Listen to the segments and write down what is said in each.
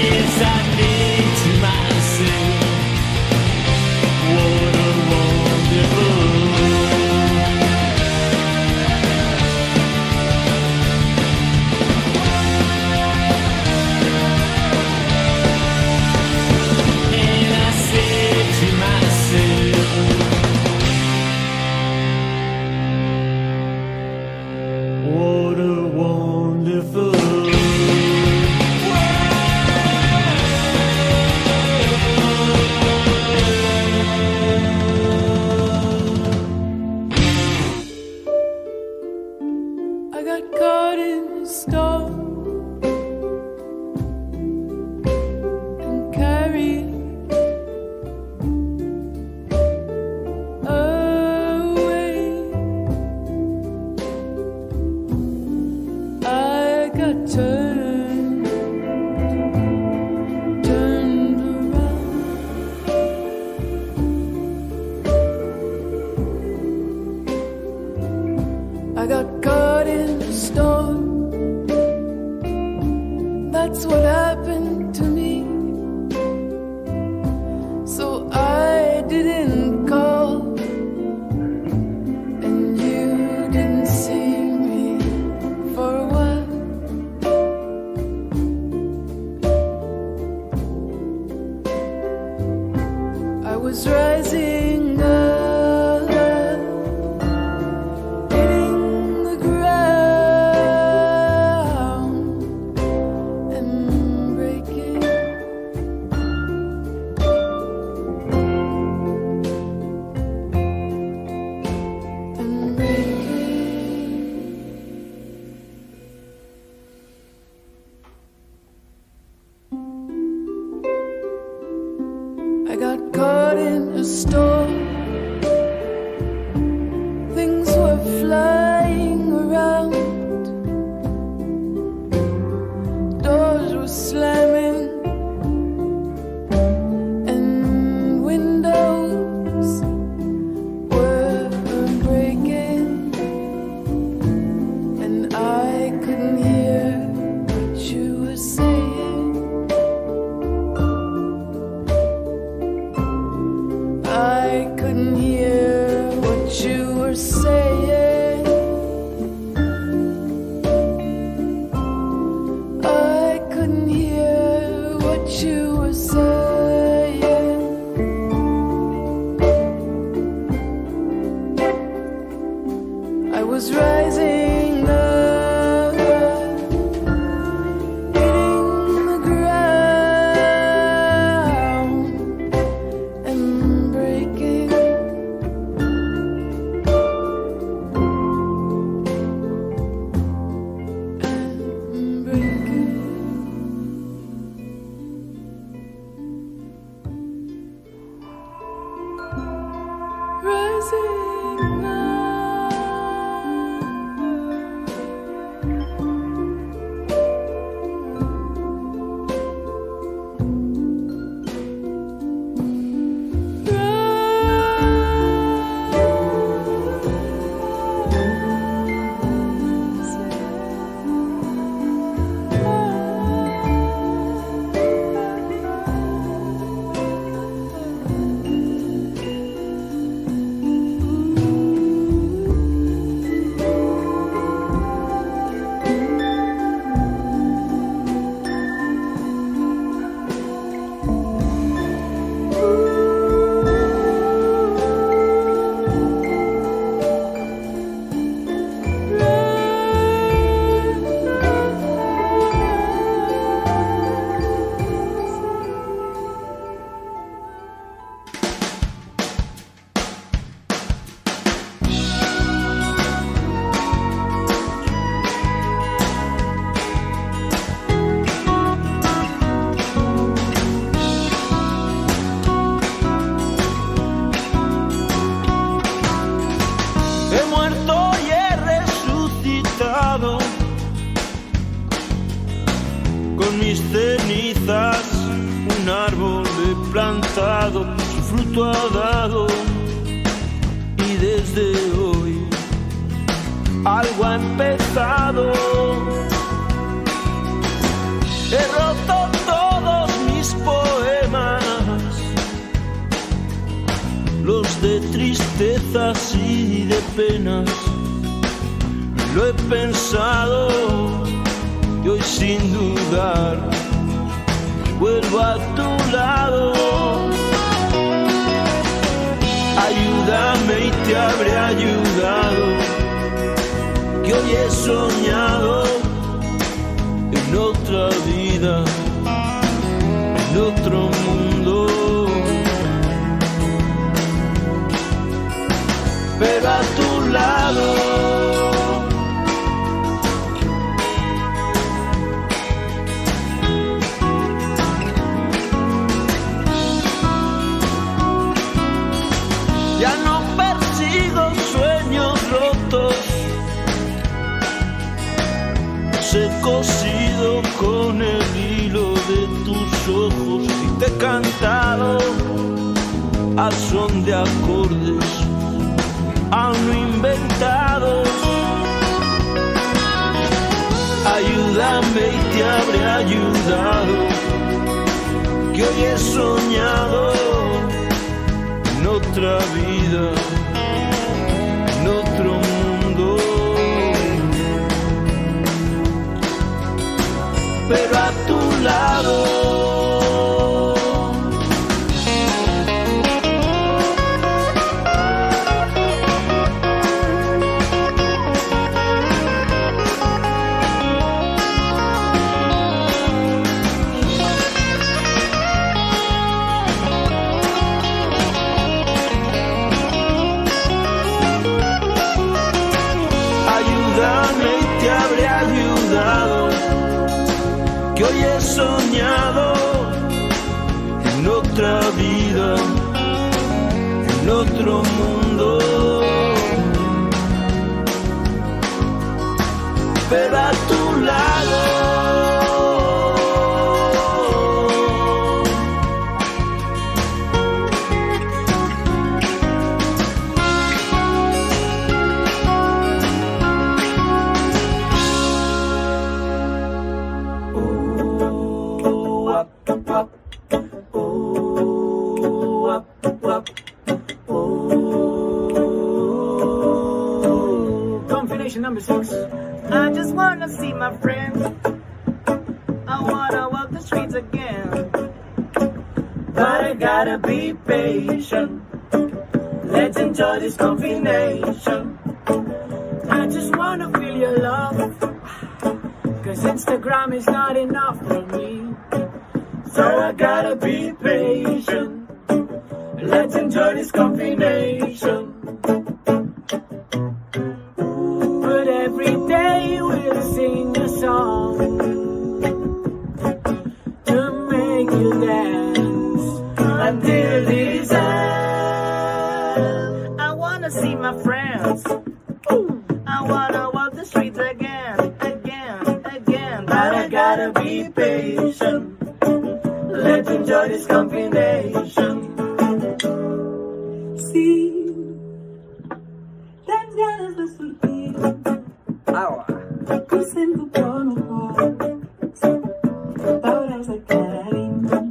Yes, I think to myself, what a wonderful and I said to myself, what a wonderful I got caught in the storm and carried away. I got turned around. I got caught in the storm. That's what happened to me. So I didn't call, and you didn't see me for a while. I was rising up, hitting the ground and breaking. And breaking. I got caught in a storm. Things were flying around. Doors were slamming and windows were breaking, and I couldn't hear what you were saying. I couldn't hear what you were saying. I couldn't hear what you were saying. I was rising up, hitting the ground and breaking. And breaking. Rising up. mis cenizas un árbol he plantado, su fruto ha dado y desde hoy algo ha empezado. He roto todo tristezas y de penas. Lo he pensado y hoy sin dudar vuelvo a tu lado. Ayúdame y te habré ayudado, que hoy he soñado en otra vida, en otro mundo. Pero a tu lado. Ya no persigo sueños rotos, los he cosido con el hilo de tus ojos y te he cantado al son de acordes aún no inventados. Ayúdame y te habré ayudado, que hoy he soñado en otra vida, en otro mundo. Pero a tu lado. Que hoy he soñado en otra vida, en otro mundo. Pero a tu lado. Number 6. I just wanna see my friends. I wanna walk the streets again. But I gotta be patient. Let's enjoy this combination. I just wanna feel your love, 'cause Instagram is not enough for me. So I gotta be patient. Let's enjoy this combination. Every day we'll sing a song to make you dance until the end. I wanna see my friends. I wanna walk the streets again, again, again. But I gotta be patient. Let's enjoy this combination. Sí, dan ganas de surgir. Crucen tu tono, horas de cariños.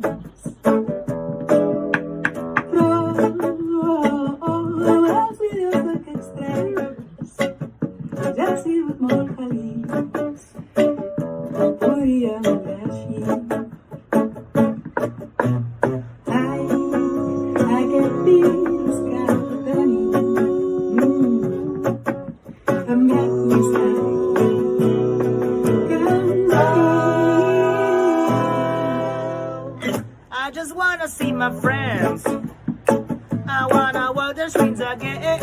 Los videos de que extraños, ya si with more colleagues, podríamos ver así. I can feel the sky burning. Cambiar mi style. I just wanna see my friends. I wanna walk the streets again.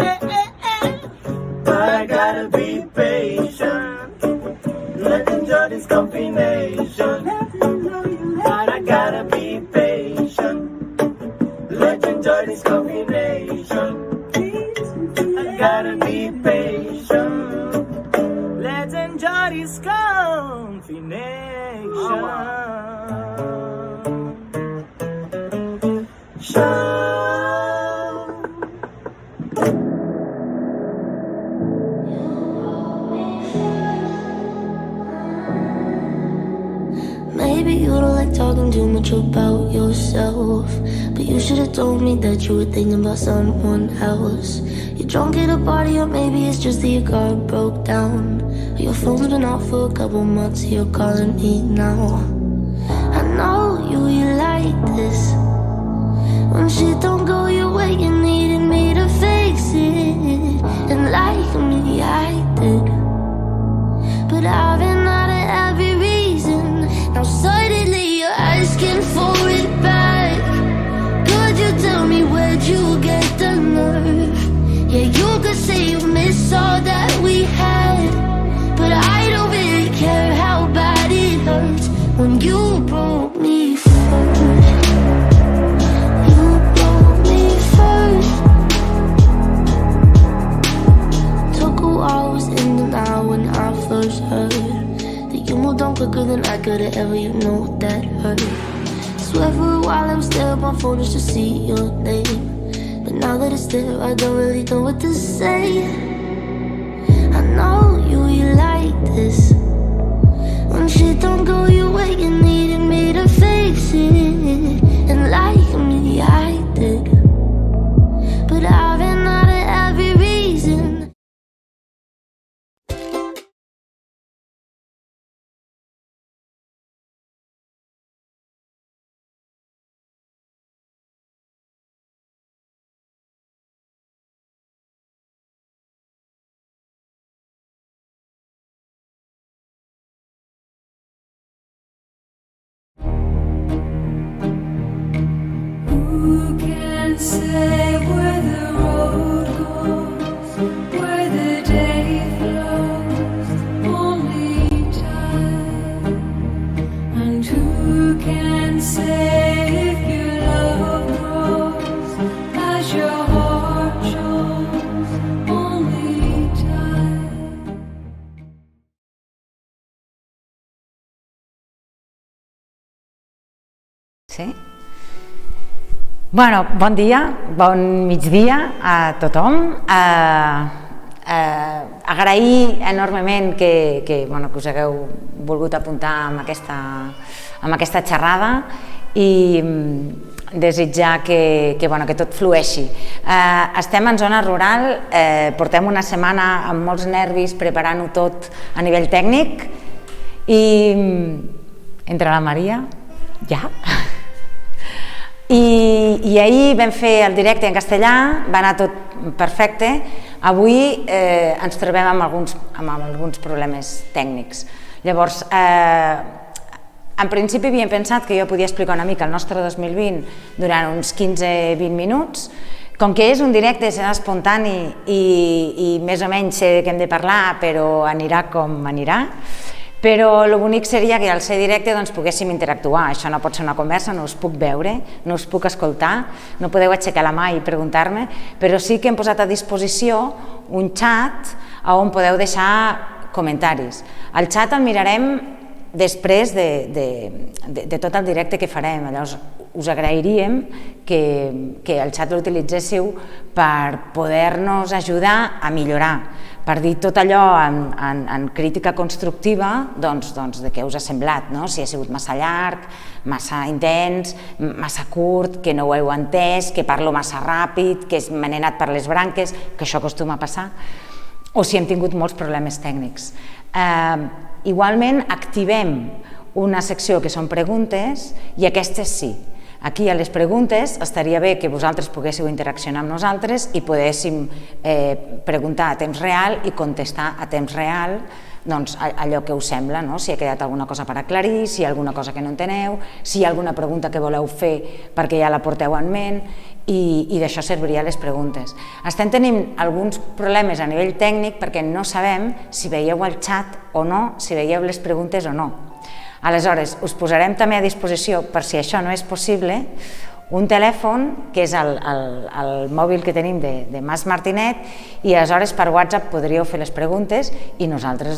But I gotta be patient. Let's enjoy this combination. But I gotta be patient. Let's enjoy this combination. I gotta be patient. Let's enjoy this combination. Maybe you don't like talking to me. much about yourself, but you should have told me that you were thinking about someone else. You're drunk at a party, or maybe it's just that your car broke down. Your phone's been off for a couple months, so you're calling me now. I know you like this. When shit don't go your way, you needed me to fix it. And like me, I did. But I've been out of every reason. Now suddenly you're asking for it back. Could you tell me where'd you get the nerve? Yeah, you could say you miss all that we had, but I don't really care how bad it hurts when you broke me first. You broke me first. Took a while, was in denial when I first heard that you moved on quicker than I could've ever, you know that hurt. Swear for a while I was there on my phone just to see your name, but now that it's there I don't really know what to say. I know you like this. When shit don't go your way, you needed me to fix it. And like me, I did. But I've been out of every reason. Who can say where the road goes, where the day flows? Only time. And who can say if your love grows as your heart shows? Only time. Sí? Bueno, bon dia, bon migdia a tothom. Agrair enormement que us hagueu volgut apuntar amb aquesta xerrada i desitjar que tot flueixi. Estem en zona rural, portem una setmana amb molts nervis preparant-ho tot a nivell tècnic i entra la Maria, ja. I ahir vam fer el directe en castellà, va anar tot perfecte. Avui ens trobem amb alguns problemes tècnics. Llavors, en principi havíem pensat que jo podia explicar una mica el nostre 2020 durant uns 15-20 minuts. Com que és un directe, serà espontani i més o menys sé que hem de parlar, però anirà com anirà. Però el bonic seria que al ser directe poguéssim interactuar. Això no pot ser una conversa, no us puc veure, no us puc escoltar, no podeu aixecar la mà i preguntar-me, però sí que hem posat a disposició un xat on podeu deixar comentaris. El xat el mirarem després de tot el directe que farem. Llavors us agrairíem que el xat l'utilitzéssiu per poder-nos ajudar a millorar, per dir tot allò en crítica constructiva de què us ha semblat, si ha sigut massa llarg, massa intens, massa curt, que no ho heu entès, que parlo massa ràpid, que me n'he anat per les branques, que això acostuma a passar, o si hem tingut molts problemes tècnics. Igualment activem una secció que són preguntes i aquestes sí. Aquí a les preguntes estaria bé que vosaltres poguéssiu interaccionar amb nosaltres i poguéssim preguntar a temps real i contestar a temps real allò que us sembla, si ha quedat alguna cosa per aclarir, si hi ha alguna cosa que no enteneu, si hi ha alguna pregunta que voleu fer perquè ja la porteu en ment i d'això serviria les preguntes. Estem tenint alguns problemes a nivell tècnic perquè no sabem si veieu el xat o no, si veieu les preguntes o no. Aleshores, us posarem també a disposició, per si això no és possible, un telèfon, que és el mòbil que tenim de Mas Martinet, i aleshores per WhatsApp podríeu fer les preguntes i nosaltres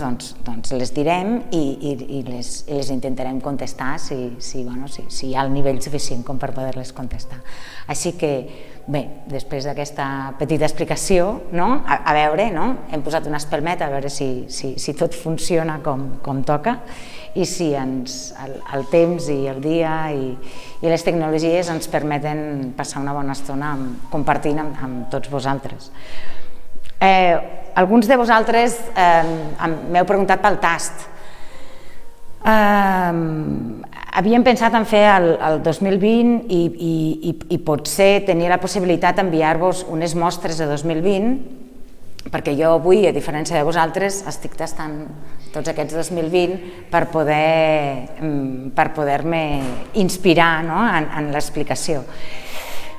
les direm i les intentarem contestar si hi ha el nivell suficient com per poder-les contestar. Així que Bé, després d'aquesta petita explicació, no? A veure, no? Hem posat una espelmeta a veure si tot funciona com toca i si el temps i el dia i les tecnologies ens permeten passar una bona estona compartint amb tots vosaltres. Alguns de vosaltres m'heu preguntat pel tast. Havíem pensat en fer el 2020 i potser tenir la possibilitat d'enviar-vos unes mostres de 2020, perquè jo avui, a diferència de vosaltres, estic tastant tots aquests 2020 per poder-me inspirar en l'explicació.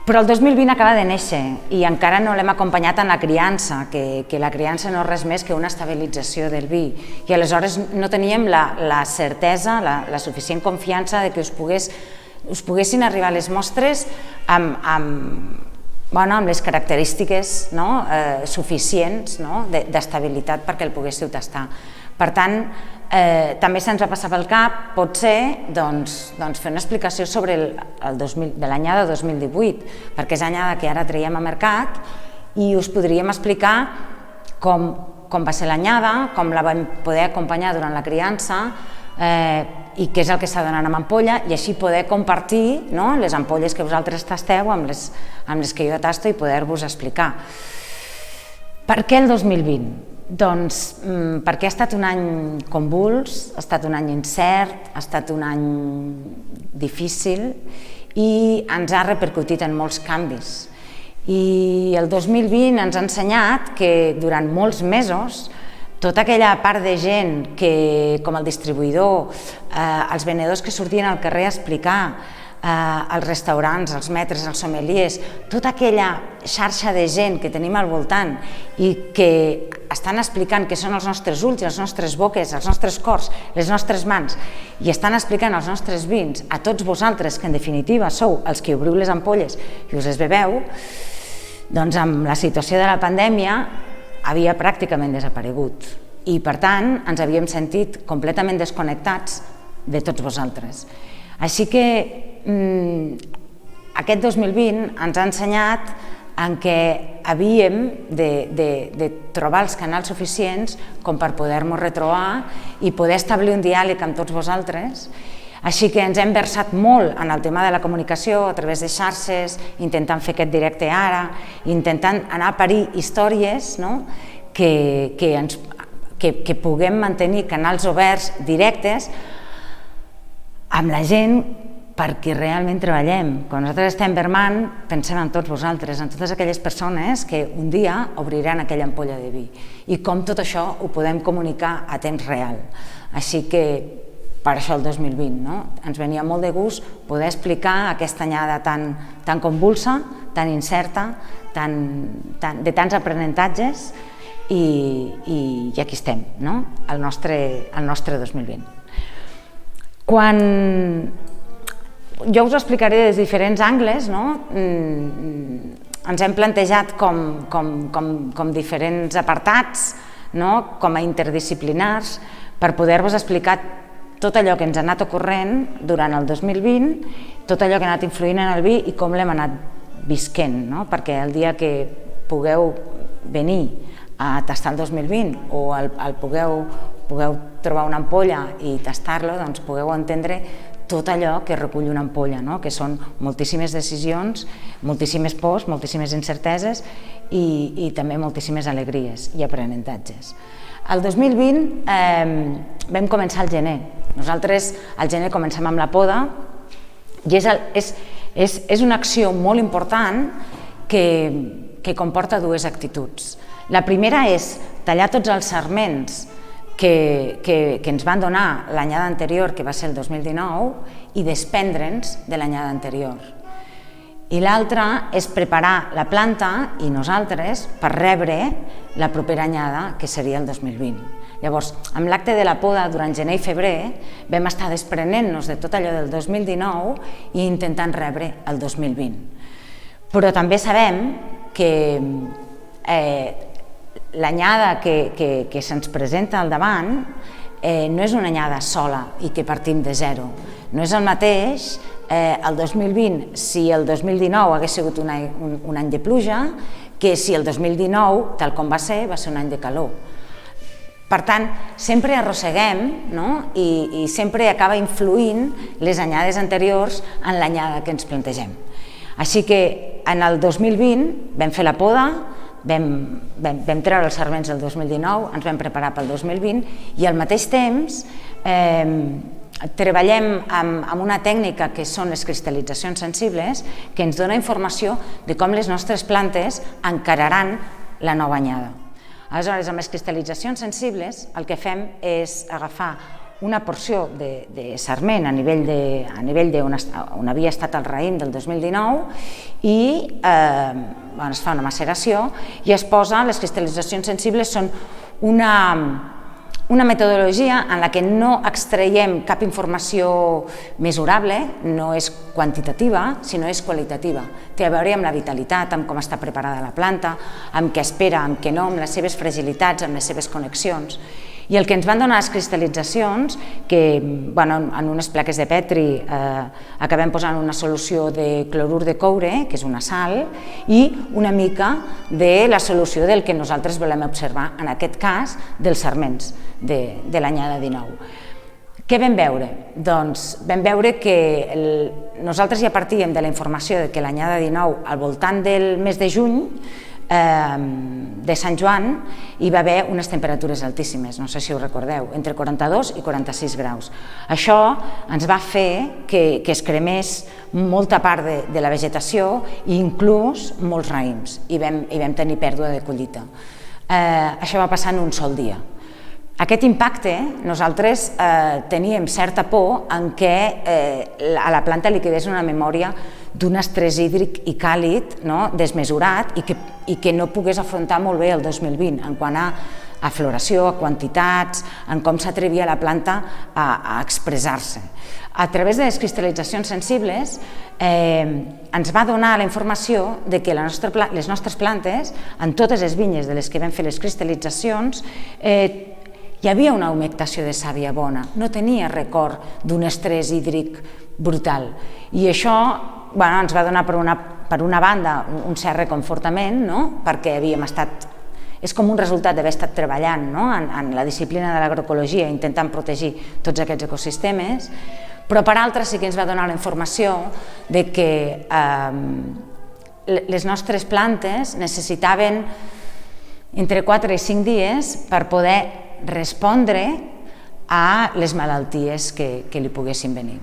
Però el 2020 acaba de néixer i encara no l'hem acompanyat en la criança, que la criança no és res més que una estabilització del vi. I aleshores no teníem la certesa, la suficient confiança de que us poguessin arribar les mostres amb les característiques suficients d'estabilitat perquè el poguéssiu tastar. Per tant, també se'ns va passar pel cap, potser, fer una explicació sobre de l'anyada 2018, perquè és l'anyada que ara traiem a mercat i us podríem explicar com va ser l'anyada, com la vam poder acompanyar durant la criança i què és el que està donant amb ampolla i així poder compartir les ampolles que vosaltres tasteu amb les que jo tasto i poder-vos explicar. Per què el 2020? Doncs perquè ha estat un any convuls, ha estat un any incert, ha estat un any difícil i ens ha repercutit en molts canvis. I el 2020 ens ha ensenyat que durant molts mesos tota aquella part de gent que, com el distribuïdor, els venedors que sortien al carrer a explicar, els restaurants, els metres, els sommeliers, tota aquella xarxa de gent que tenim al voltant i que estan explicant què són els nostres ulls, les nostres boques, els nostres cors, les nostres mans i estan explicant els nostres vins a tots vosaltres, que en definitiva sou els que obriu les ampolles i us les beveu, doncs amb la situació de la pandèmia havia pràcticament desaparegut i per tant ens havíem sentit completament desconnectats de tots vosaltres. Així que aquest 2020 ens ha ensenyat en què havíem de trobar els canals suficients com per poder-nos retrobar i poder establir un diàleg amb tots vosaltres. Així que ens hem versat molt en el tema de la comunicació a través de xarxes, intentant fer aquest directe ara, intentant anar a parir històries que puguem mantenir canals oberts, directes, amb la gent perquè realment treballem. Quan nosaltres estem vermant, pensem en tots vosaltres, en totes aquelles persones que un dia obriran aquella ampolla de vi i com tot això ho podem comunicar a temps real. Així que per això el 2020 ens venia molt de gust poder explicar aquesta anyada tan convulsa, tan incerta, de tants aprenentatges i aquí estem, el nostre 2020. Quan jo us ho explicaré des de diferents angles, ens hem plantejat com diferents apartats, com a interdisciplinars, per poder-vos explicar tot allò que ens ha anat ocorrent durant el 2020, tot allò que ha anat influint en el vi i com l'hem anat visquent, perquè el dia que pugueu venir a tastar el 2020 o pugueu trobar una ampolla i tastar-lo, doncs pugueu entendre tot allò que recull una ampolla, que són moltíssimes decisions, moltíssimes pors, moltíssimes incerteses i també moltíssimes alegries i aprenentatges. El 2020 vam començar al gener. Nosaltres al gener comencem amb la poda i és una acció molt important que comporta dues actituds. La primera és tallar tots els sarments que ens van donar l'anyada anterior, que va ser el 2019, i desprendre'ns de l'anyada anterior. I l'altra és preparar la planta i nosaltres per rebre la propera anyada, que seria el 2020. Llavors, amb l'acte de la poda durant gener i febrer vam estar desprenent-nos de tot allò del 2019 i intentant rebre el 2020. Però també sabem que l'anyada que se'ns presenta al davant no és una anyada sola i que partim de zero. No és el mateix el 2020 si el 2019 hagués sigut un any de pluja, que si el 2019, tal com va ser un any de calor. Per tant, sempre arrosseguem, no? I sempre acaba influint les anyades anteriors en l'anyada que ens plantegem. Així que en el 2020 vam fer la poda, vam treure els sarments del 2019, ens vam preparar pel 2020 i al mateix temps treballem amb una tècnica que són les cristal·litzacions sensibles que ens dona informació de com les nostres plantes encararan la nova anyada. Aleshores, amb les cristal·litzacions sensibles el que fem és agafar una porció de sarment a nivell on havia estat el raïm del 2019 i es fa una maceració i es posa, les cristal·litzacions sensibles són una metodologia en la que no extraiem cap informació mesurable, no és quantitativa, sinó és qualitativa. Té a veure amb la vitalitat, amb com està preparada la planta, amb què espera, amb què no, amb les seves fragilitats, amb les seves connexions. I el que ens van donar les cristal·litzacions, que en unes plaques de Petri acabem posant una solució de clorur de coure, que és una sal, i una mica de la solució del que nosaltres volem observar, en aquest cas, dels sarments de l'anyada 19. Què vam veure? Doncs vam veure que nosaltres ja partíem de la informació de que l'anyada 19, al voltant del mes de juny, de Sant Joan, hi va haver unes temperatures altíssimes, no sé si ho recordeu, entre 42 i 46 graus. Això ens va fer que es cremés molta part de la vegetació i inclús molts raïms, i vam tenir pèrdua de collita. Això va passar en un sol dia. Aquest impacte, nosaltres teníem certa por en què a la planta li quedés una memòria d'un estrès hídric i càlid desmesurat i que no pogués afrontar molt bé el 2020 en quant a floració, a quantitats, en com s'atrevia la planta a expressar-se. A través de les cristal·litzacions sensibles ens va donar la informació de que les nostres plantes, en totes les vinyes de les que vam fer les cristal·litzacions, hi havia una humectació de sàvia bona, no tenia record d'un estrès hídric brutal. I això ens va donar per una banda un cert reconfortament, perquè havíem estat... És com un resultat d'haver estat treballant en la disciplina de l'agroecologia, intentant protegir tots aquests ecosistemes, però per altra sí que ens va donar la informació de que les nostres plantes necessitaven entre 4 i 5 dies per poder respondre a les malalties que li poguessin venir.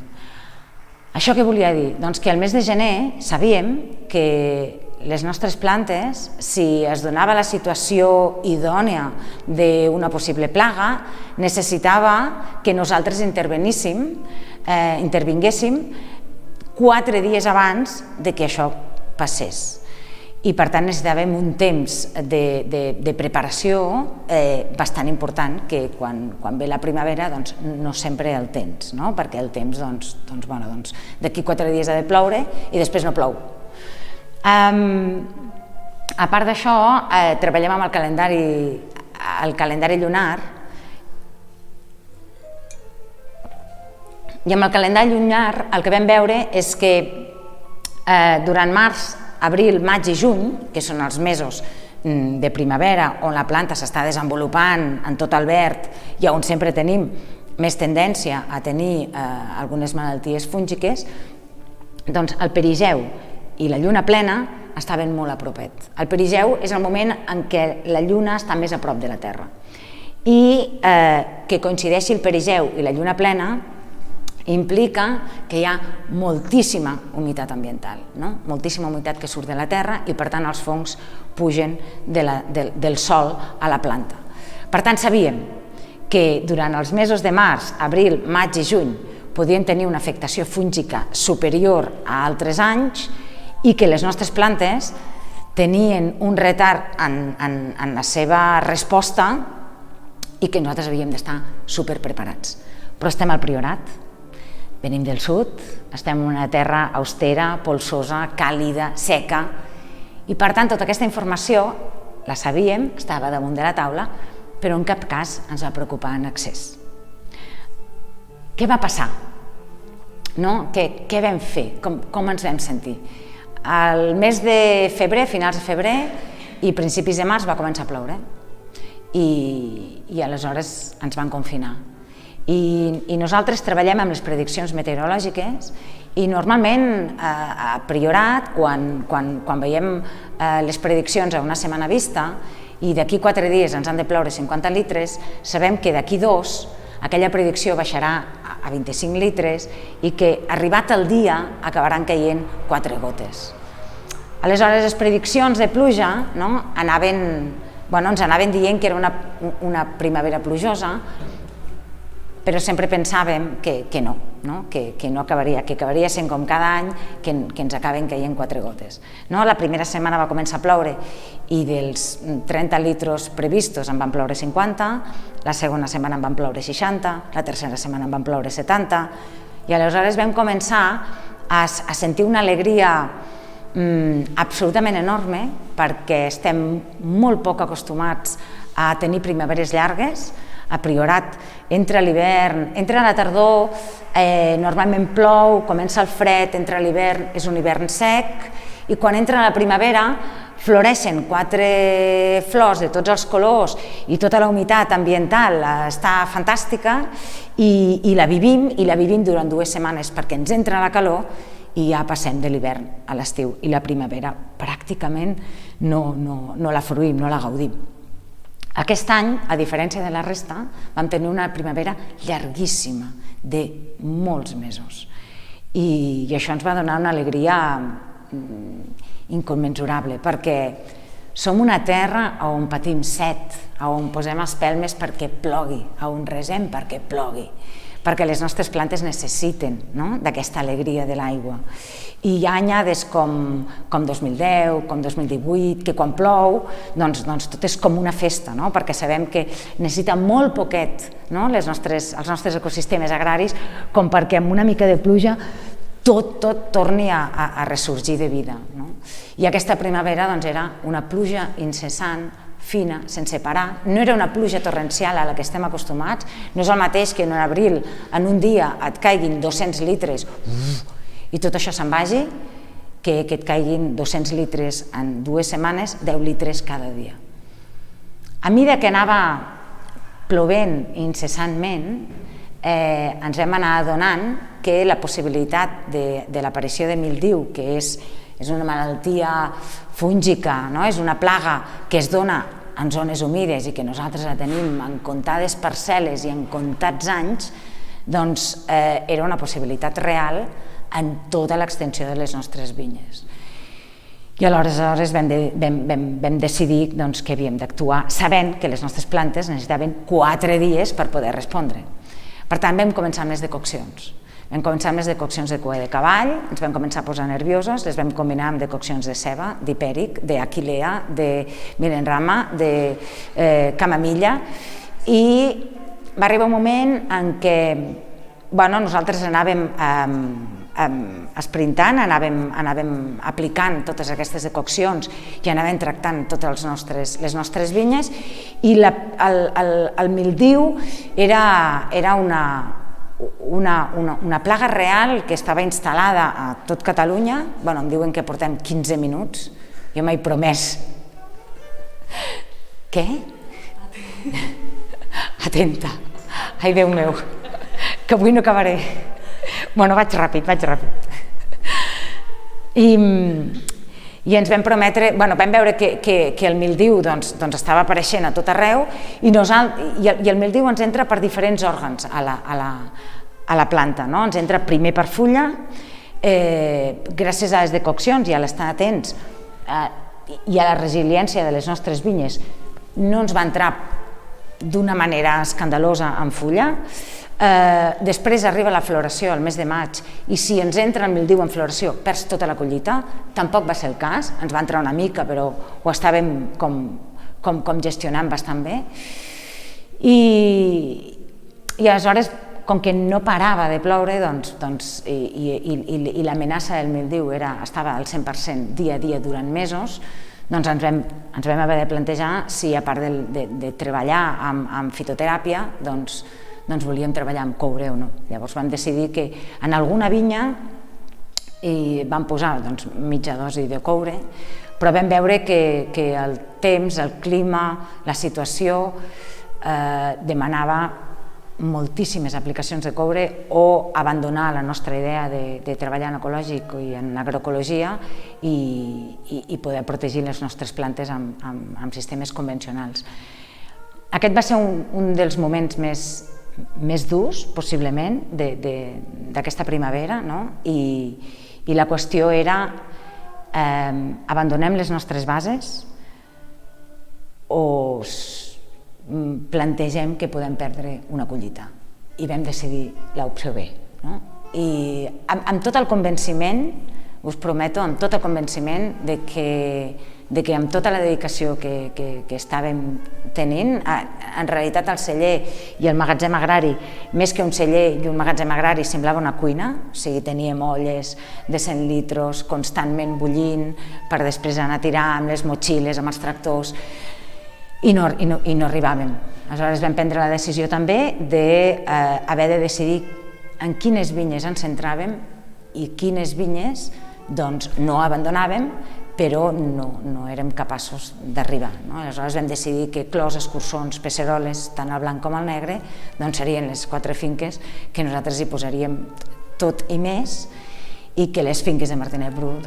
Això què volia dir? Doncs que al mes de gener sabíem que les nostres plantes, si es donava la situació idònia d'una possible plaga, necessitava que nosaltres intervinguéssim 4 dies abans de que això passés. I per tant necessitàvem un temps de preparació bastant important que quan ve la primavera no sempre el tens, perquè el temps d'aquí 4 dies ha de ploure i després no plou. A part d'això, treballem amb el calendari lunar i amb el calendari lunar el que vam veure és que durant març, abril, maig i juny, que són els mesos de primavera on la planta s'està desenvolupant en tot el verd i on sempre tenim més tendència a tenir algunes malalties fúngiques, doncs el perigeu i la lluna plena estaven molt a propet. El perigeu és el moment en què la lluna està més a prop de la Terra i que coincideixi el perigeu i la lluna plena implica que hi ha moltíssima humitat ambiental, moltíssima humitat que surt de la terra i per tant els fongs pugen del sòl a la planta. Per tant sabíem que durant els mesos de març, abril, maig i juny podien tenir una afectació fúngica superior a altres anys i que les nostres plantes tenien un retard en la seva resposta i que nosaltres havíem d'estar superpreparats. Però estem al Priorat, venim del sud, estem en una terra austera, polsosa, càlida, seca, i per tant tota aquesta informació la sabíem, estava damunt de la taula, però en cap cas ens va preocupar en excés. Què va passar? no? Què vam fer? Com ens vam sentir? Al mes de febrer, finals de febrer i principis de març va començar a ploure i aleshores ens van confinar. I nosaltres treballem amb les prediccions meteorològiques i normalment a Priorat, quan veiem les prediccions a una setmana vista i d'aquí 4 dies ens han de ploure 50 litres, sabem que d'aquí 2 aquella predicció baixarà a 25 litres i que arribat el dia acabaran caient 4 gotes. Aleshores les prediccions de pluja ens anaven dient que era una primavera plujosa, però sempre pensàvem que no acabaria, que acabaria sent com cada any, que ens acaben caient 4 gotes. La primera setmana va començar a ploure i dels 30 litros previstos en van ploure 50, la segona setmana en van ploure 60, la tercera setmana en van ploure 70, i aleshores vam començar a sentir una alegria absolutament enorme perquè estem molt poc acostumats a tenir primaveres llargues. A Priorat entra l'hivern, entra la tardor, normalment plou, comença el fred, entra l'hivern, és un hivern sec i quan entra la primavera floreixen 4 flors de tots els colors i tota la humitat ambiental està fantàstica i la vivim durant 2 setmanes perquè ens entra la calor i ja passem de l'hivern a l'estiu i la primavera pràcticament no la fruïm, no la gaudim. Aquest any, a diferència de la resta, vam tenir una primavera llarguíssima, de molts mesos. I això ens va donar una alegria incommensurable, perquè som una terra on patim set, on posem espelmes perquè plogui, on resem perquè plogui, perquè les nostres plantes necessiten d'aquesta alegria de l'aigua. I hi ha anyades com 2010, com 2018, que quan plou doncs tot és com una festa, perquè sabem que necessita molt poquet els nostres ecosistemes agraris com perquè amb una mica de pluja tot torni a ressorgir de vida. I aquesta primavera era una pluja incessant, fina, sense parar. No era una pluja torrencial a la que estem acostumats, no és el mateix que en abril en un dia et caiguin 200 litres i tot això se'n vagi, que et caiguin 200 litres en 2 setmanes, 10 litres cada dia. A mesura que anava plovent incessantment, ens vam anar adonant que la possibilitat de l'aparició de mildiu, que és una malaltia fúngica, és una plaga que es dona en zones humides i que nosaltres la tenim en comptades parcel·les i en comptats anys, doncs era una possibilitat real en tota l'extensió de les nostres vinyes. I aleshores vam decidir que havíem d'actuar sabent que les nostres plantes necessitaven 4 dies per poder respondre. Per tant, vam començar amb les decoccions. Vam començar amb les decoccions de cua de cavall, ens vam començar a posar nerviosos, les vam combinar amb decoccions de ceba, d'hipèric, d'aquilea, de milenrama, de camamilla, i va arribar un moment en què nosaltres anàvem esprintant, anàvem aplicant totes aquestes decoccions i anàvem tractant totes les nostres vinyes i el mildiu era una plaga real que estava instal·lada a tot Catalunya. Em diuen que portem 15 minuts, jo m'he promès. Què? Atenta. Ai, Déu meu, que avui no acabaré. Vaig ràpid. I ens vam prometre, vam veure que el mildiu estava apareixent a tot arreu i el mildiu ens entra per diferents òrgans a la planta. Ens entra primer per fulla, gràcies a les decoccions i a l'estar atents i a la resiliència de les nostres vinyes, no ens va entrar d'una manera escandalosa en fulla. Després arriba la floració al mes de maig i si ens entra el mildiu en floració perds tota la collita, tampoc va ser el cas, ens va entrar una mica però ho estàvem com gestionant bastant bé i aleshores com que no parava de ploure i l'amenaça del mildiu estava al 100% dia a dia durant mesos, doncs ens vam haver de plantejar si a part de treballar amb fitoteràpia doncs volíem treballar amb coure o no. Llavors vam decidir que en alguna vinya vam posar mitja dosi de coure, però vam veure que el temps, el clima, la situació demanava moltíssimes aplicacions de coure o abandonar la nostra idea de treballar en ecològic i en agroecologia i poder protegir les nostres plantes amb sistemes convencionals. Aquest va ser un dels moments més durs, possiblement, d'aquesta primavera, i la qüestió era abandonem les nostres bases o plantegem que podem perdre una collita, i vam decidir l'opció B. I amb tot el convenciment, us prometo, amb tot el convenciment de que amb tota la dedicació que estàvem tenint, en realitat el celler i el magatzem agrari, més que un celler i un magatzem agrari, semblava una cuina, o sigui, teníem olles de 100 litros constantment bullint per després anar a tirar amb les motxilles, amb els tractors, i no arribàvem. Aleshores vam prendre la decisió també d'haver de decidir en quines vinyes ens centràvem i quines vinyes no abandonàvem, però no érem capaços d'arribar. Aleshores vam decidir que Clos, Escurçons, Peceroles, tant el blanc com el negre, serien les 4 finques que nosaltres hi posaríem tot i més, i que les finques de Martinet Bru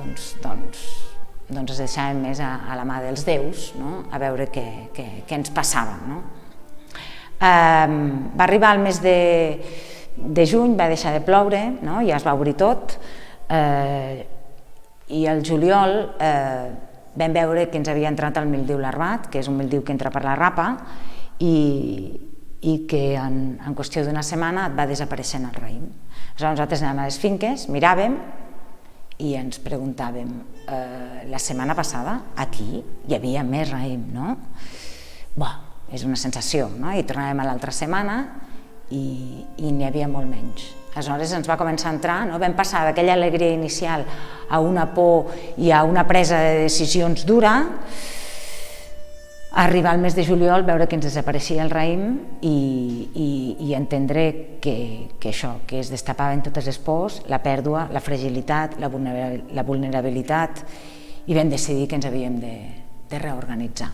es deixàvem més a la mà dels déus, a veure què ens passava. Va arribar el mes de juny, va deixar de ploure, ja es va obrir tot, i al juliol vam veure que ens havia entrat el mildiu larvat, que és un mildiu que entra per la rapa, i que en qüestió d'una setmana et va desapareixent el raïm. Aleshores nosaltres anàvem a les finques, miràvem i ens preguntàvem, la setmana passada aquí hi havia més raïm, no? És una sensació, i tornàvem a l'altra setmana i n'hi havia molt menys. Aleshores ens va començar a entrar, vam passar d'aquella alegria inicial a una por i a una presa de decisions dura, a arribar al mes de juliol, veure que ens desapareixia el raïm i entendre que això, que es destapaven totes les pors, la pèrdua, la fragilitat, la vulnerabilitat, i vam decidir que ens havíem de reorganitzar.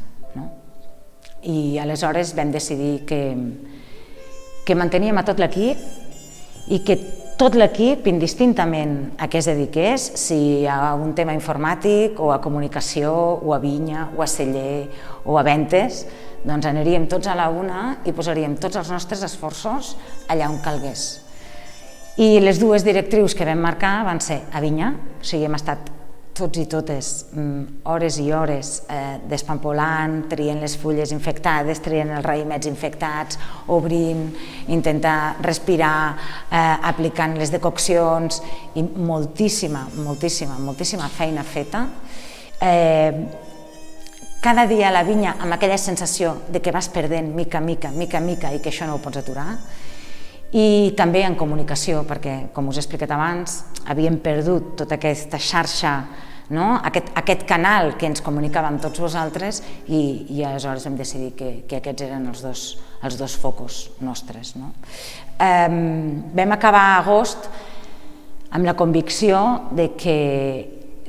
I aleshores vam decidir que manteníem a tot l'equip i que tot l'equip, indistintament a què es dediqués, si a un tema informàtic o a comunicació o a vinya o a celler o a ventes, doncs aniríem tots a la una i posaríem tots els nostres esforços allà on calgués. I les dues directrius que vam marcar van ser a vinya, o sigui, hem estat tots i totes hores i hores despampolant, traient les fulles infectades, traient els raïmets infectats, obrint, intentar respirar, aplicant les decoccions, i moltíssima feina feta. Cada dia a la vinya amb aquella sensació de que vas perdent mica en mica i que això no ho pots aturar. I també en comunicació, perquè, com us he explicat abans, havíem perdut tota aquesta xarxa, aquest canal que ens comunicava amb tots vosaltres, i aleshores vam decidir que aquests eren els dos focus nostres. Vam acabar a agost amb la convicció de que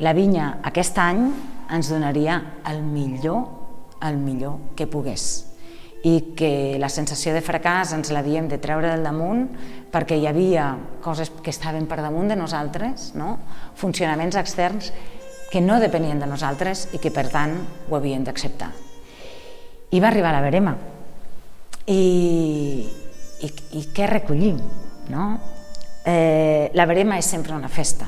la vinya aquest any ens donaria el millor que pogués, i que la sensació de fracàs ens l'havíem de treure del damunt perquè hi havia coses que estaven per damunt de nosaltres, funcionaments externs que no depenien de nosaltres i que per tant ho havíem d'acceptar. I va arribar la verema. I què recollim? La verema és sempre una festa,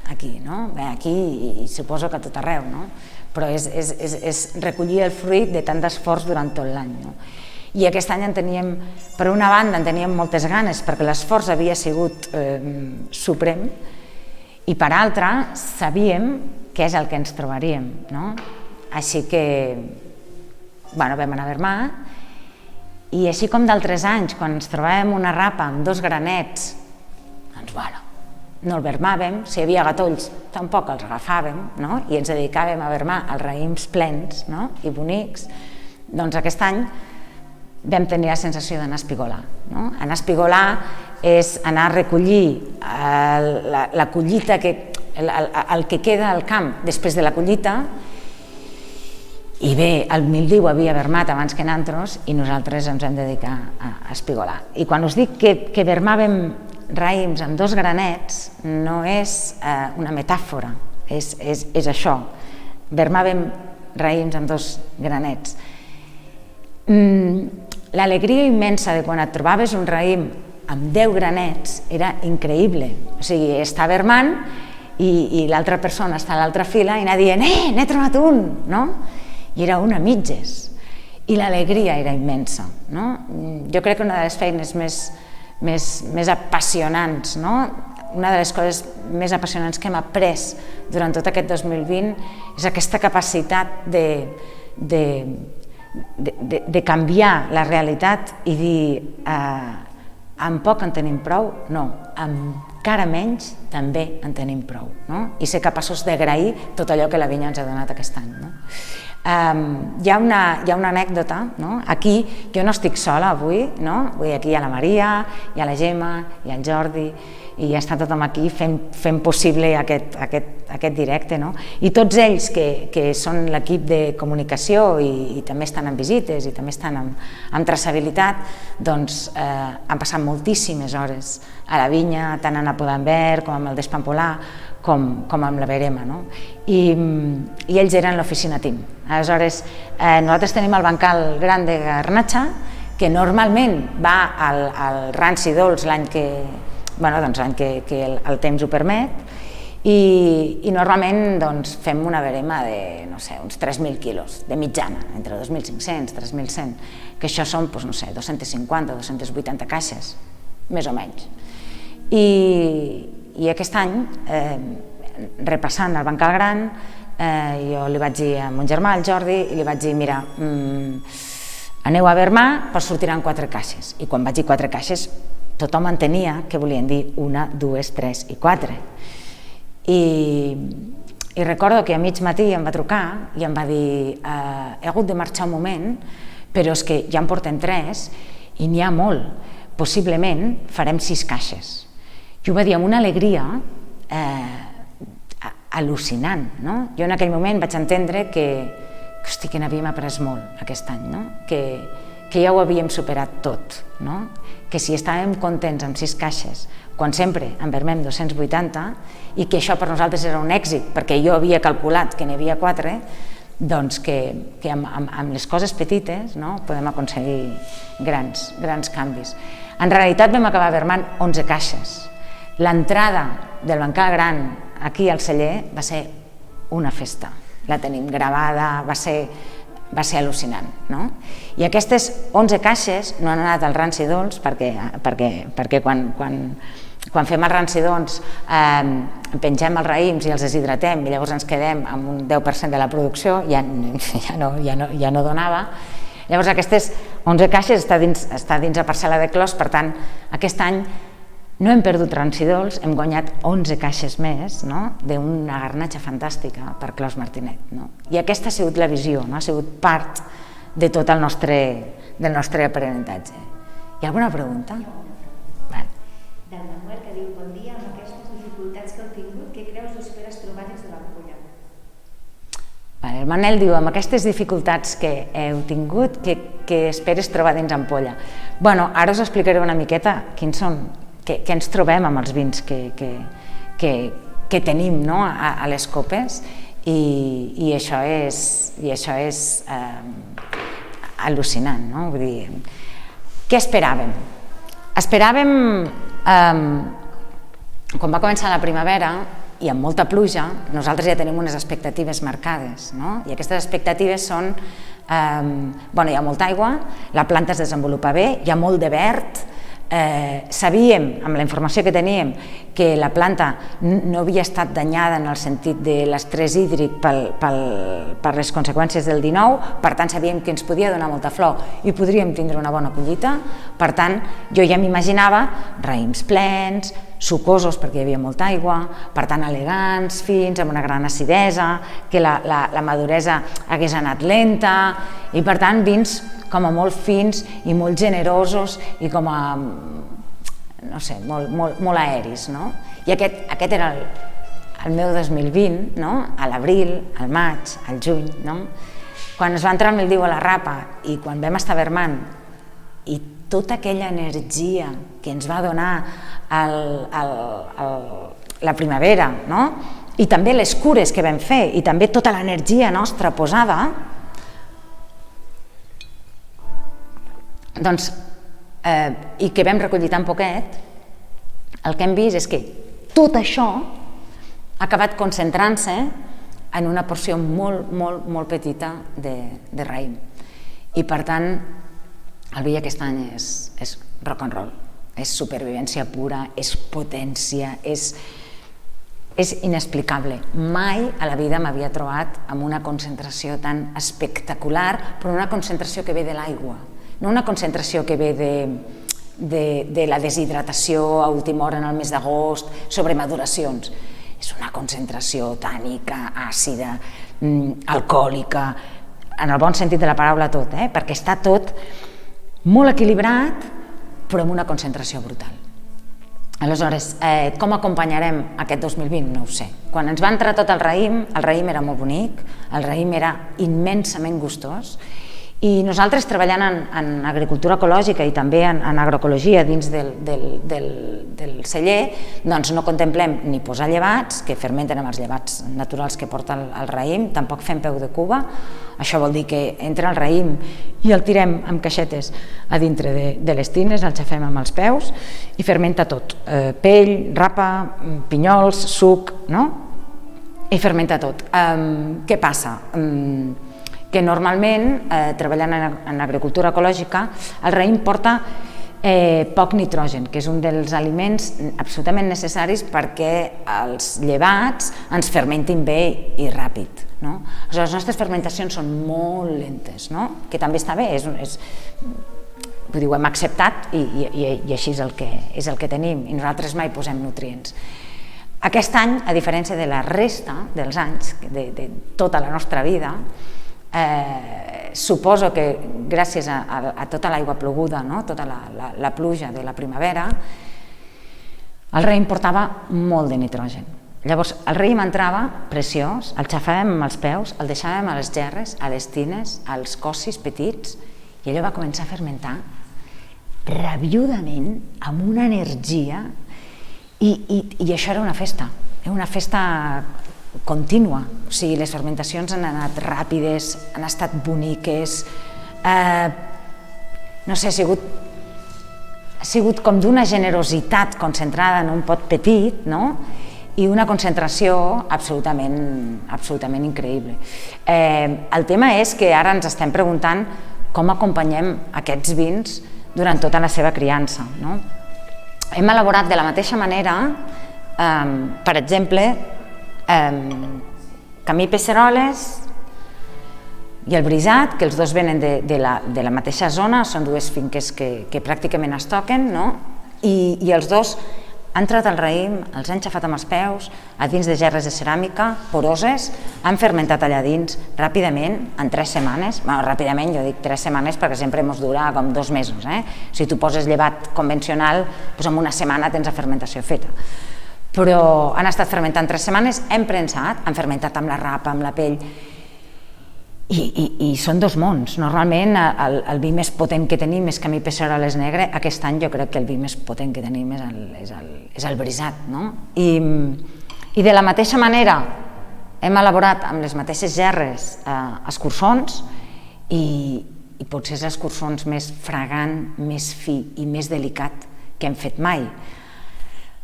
aquí, i suposo que a tot arreu, però és recollir el fruit de tant d'esforç durant tot l'any. I aquest any per una banda en teníem moltes ganes perquè l'esforç havia sigut suprem, i per altra sabíem què és el que ens trobaríem. Així que vam anar a Vermà, i així com d'altres anys, quan ens trobàvem una rapa amb 2 granets, doncs no el vermàvem, si hi havia gatolls tampoc els agafàvem, i ens dedicàvem a vermar els raïms plens i bonics. Doncs aquest any vam tenir la sensació d'anar a espigolar. Anar a espigolar és anar a recollir la collita, el que queda al camp després de la collita, i bé, el mildiu havia vermat abans que nosaltres i nosaltres ens hem dedicar a espigolar. I quan us dic que vermàvem raïms amb 2 granets, no és una metàfora, és això, vermàvem raïms amb 2 granets. L'alegria immensa de quan et trobaves un raïm amb 10 granets era increïble, o sigui, està vermant i l'altra persona està a l'altra fila i anar dient n'he trobat un, no? I era un a mitges, i l'alegria era immensa. Jo crec que una de les feines més apassionants, una de les coses més apassionants que hem après durant tot aquest 2020 és aquesta capacitat de canviar la realitat i dir amb poc en tenim prou? No, amb encara menys també en tenim prou, i ser capaços d'agrair tot allò que la vinya ens ha donat aquest any. Hi ha una anècdota, aquí jo no estic sola avui, aquí hi ha la Maria, hi ha la Gemma, hi ha el Jordi, i està tothom aquí fent possible aquest directe, i tots ells que són l'equip de comunicació i també estan en visites i també estan en traçabilitat, doncs han passat moltíssimes hores a la vinya, tant en Apodaber com amb el Despampolà, com amb la Verema, i ells eren l'oficina team. Aleshores, nosaltres tenim el bancal gran de Garnatxa, que normalment va al ranci dolç l'any que el temps ho permet, i normalment fem una verema de, no sé, uns 3.000 quilos, de mitjana, entre 2.500 i 3.100, que això són, no sé, 250 o 280 caixes, més o menys. I aquest any, repassant el bancal gran, jo li vaig dir a mon germà, al Jordi, i li vaig dir, mira, aneu a vermar, però sortiran 4 caixes. I quan vaig dir 4 caixes, tothom entenia que volien dir 1, 2, 3 i 4. I recordo que a mig matí em va trucar i em va dir he hagut de marxar un moment, però és que ja en portem 3 i n'hi ha molt, possiblement farem 6 caixes. I ho va dir amb una alegria al·lucinant. Jo en aquell moment vaig entendre que n'havíem après molt aquest any, que ja ho havíem superat tot, que si estàvem contents amb 6 caixes, quan sempre en vermem 280, i que això per nosaltres era un èxit, perquè jo havia calculat que n'hi havia 4, doncs que amb les coses petites podem aconseguir grans canvis. En realitat vam acabar vermant 11 caixes. L'entrada del bancal gran aquí al celler va ser una festa. La tenim gravada, va ser al·lucinant. I aquestes 11 caixes no han anat al ranci dolç perquè quan fem els rancidons pengem els raïms i els deshidratem i llavors ens quedem amb un 10% de la producció, ja no donava. Llavors aquestes 11 caixes està dins la parcel·la de Clos, per tant aquest any no hem perdut rancidors, hem guanyat 11 caixes més d'una garnatxa fantàstica per Clos Martinet. I aquesta ha sigut la visió, ha sigut part de tot el nostre aprenentatge. Hi ha alguna pregunta? Del Manuel, que diu, bon dia, amb aquestes dificultats que heu tingut, què creus que esperes trobar dins de l'ampolla? El Manel diu, amb aquestes dificultats que heu tingut, què esperes trobar dins ampolla? Ara us explicaré una miqueta quins són, què ens trobem amb els vins que tenim a les copes, i això és al·lucinant. Vull dir, què esperàvem? Esperàvem, quan va començar la primavera i amb molta pluja, nosaltres ja tenim unes expectatives marcades, i aquestes expectatives són, hi ha molta aigua, la planta es desenvolupa bé, hi ha molt de verd, sabíem, amb la informació que teníem, que la planta no havia estat danyada en el sentit de l'estrès hídric per les conseqüències del 19, per tant sabíem que ens podia donar molta flor i podríem tindre una bona collita. Per tant, jo ja m'imaginava raïms plens, sucosos perquè hi havia molta aigua, per tant elegants, fins, amb una gran acidesa, que la maduresa hagués anat lenta, i per tant vins com a molt fins i molt generosos i com a, no sé, molt aeris, no? I aquest era el meu 2020, no? A l'abril, al maig, al juny, no? Quan es va entrar el mildiu a la Rapa i quan vam estar vermant i tota aquella energia que ens va donar la primavera, no? I també les cures que vam fer i també tota l'energia nostra posada, doncs, i que vam recollir tan poquet, el que hem vist és que tot això ha acabat concentrant-se en una porció molt petita de raïm. I per tant, el vi aquest any és rock and roll, és supervivència pura, és potència, és inexplicable. Mai a la vida m'havia trobat amb una concentració tan espectacular, però una concentració que ve de l'aigua, no una concentració que ve de la deshidratació a última hora en el mes d'agost, sobre maduracions. És una concentració tànica, àcida, alcohòlica, en el bon sentit de la paraula tot, perquè està tot molt equilibrat, però amb una concentració brutal. Aleshores, com acompanyarem aquest 2020? No ho sé. Quan ens va entrar tot el raïm era molt bonic, el raïm era immensament gustós, i nosaltres treballant en agricultura ecològica i també en agroecologia dins del celler, doncs no contemplem ni posar llevats, que fermenten amb els llevats naturals que porta el raïm, tampoc fem peu de cuba. Això vol dir que entra el raïm i el tirem amb caixetes a dintre de les tines, el xafem amb els peus i fermenta tot, pell, rapa, pinyols, suc, no? I fermenta tot. Què passa? Que normalment, treballant en agricultura ecològica, el raïm porta poc nitrogen, que és un dels aliments absolutament necessaris perquè els llevats ens fermentin bé i ràpid. Les nostres fermentacions són molt lentes, que també està bé, ho hem acceptat i així és el que tenim, i nosaltres mai posem nutrients. Aquest any, a diferència de la resta dels anys, de tota la nostra vida, suposo que gràcies a tota l'aigua ploguda, tota la pluja de la primavera, el raïm portava molt de nitrogen. Llavors el raïm entrava preciós, el xafàvem amb els peus, el deixàvem a les gerres, a les tines, als cossis petits, i allò va començar a fermentar rabiudament, amb una energia, i això era una festa contínua. O sigui, les fermentacions han anat ràpides, han estat boniques, no sé, ha sigut com d'una generositat concentrada en un pot petit, no? I una concentració absolutament increïble. El tema és que ara ens estem preguntant com acompanyem aquests vins durant tota la seva criança. Hem elaborat de la mateixa manera, per exemple, Camí Pesseroles i el Brisat, que els dos venen de la mateixa zona, són dues finques que pràcticament es toquen, i els dos han tret el raïm, els han xafat amb els peus, a dins de gerres de ceràmica, poroses, han fermentat allà dins ràpidament, en 3 setmanes, ràpidament, jo dic 3 setmanes perquè sempre ens dura com 2 mesos, si tu poses llevat convencional, en una setmana tens la fermentació feta. Però han estat fermentant 3 setmanes, hem premsat, han fermentat amb la rapa, amb la pell, i són dos mons. Normalment el vi més potent que tenim és Camí Pesseroles negre, aquest any jo crec que el vi més potent que tenim és el Brisat. I de la mateixa manera hem elaborat amb les mateixes gerres escurçons, i potser és l'escurçons més fragant, més fi i més delicat que hem fet mai.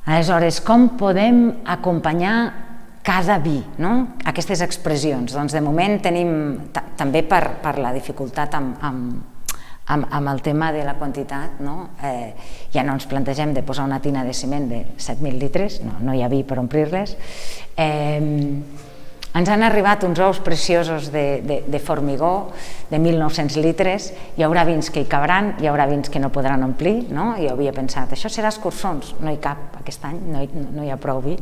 Aleshores, com podem acompanyar cada vi, aquestes expressions? Doncs de moment tenim, també per la dificultat amb el tema de la quantitat, ja no ens plantegem de posar una tina de ciment de 7.000 litres, no hi ha vi per omplir-les. Ens han arribat uns ous preciosos de formigó de 1.900 litres, hi haurà vins que hi cabran, hi haurà vins que no podran omplir, no? Jo havia pensat, això serà escurçons, no hi cap aquest any, no hi ha prou vi.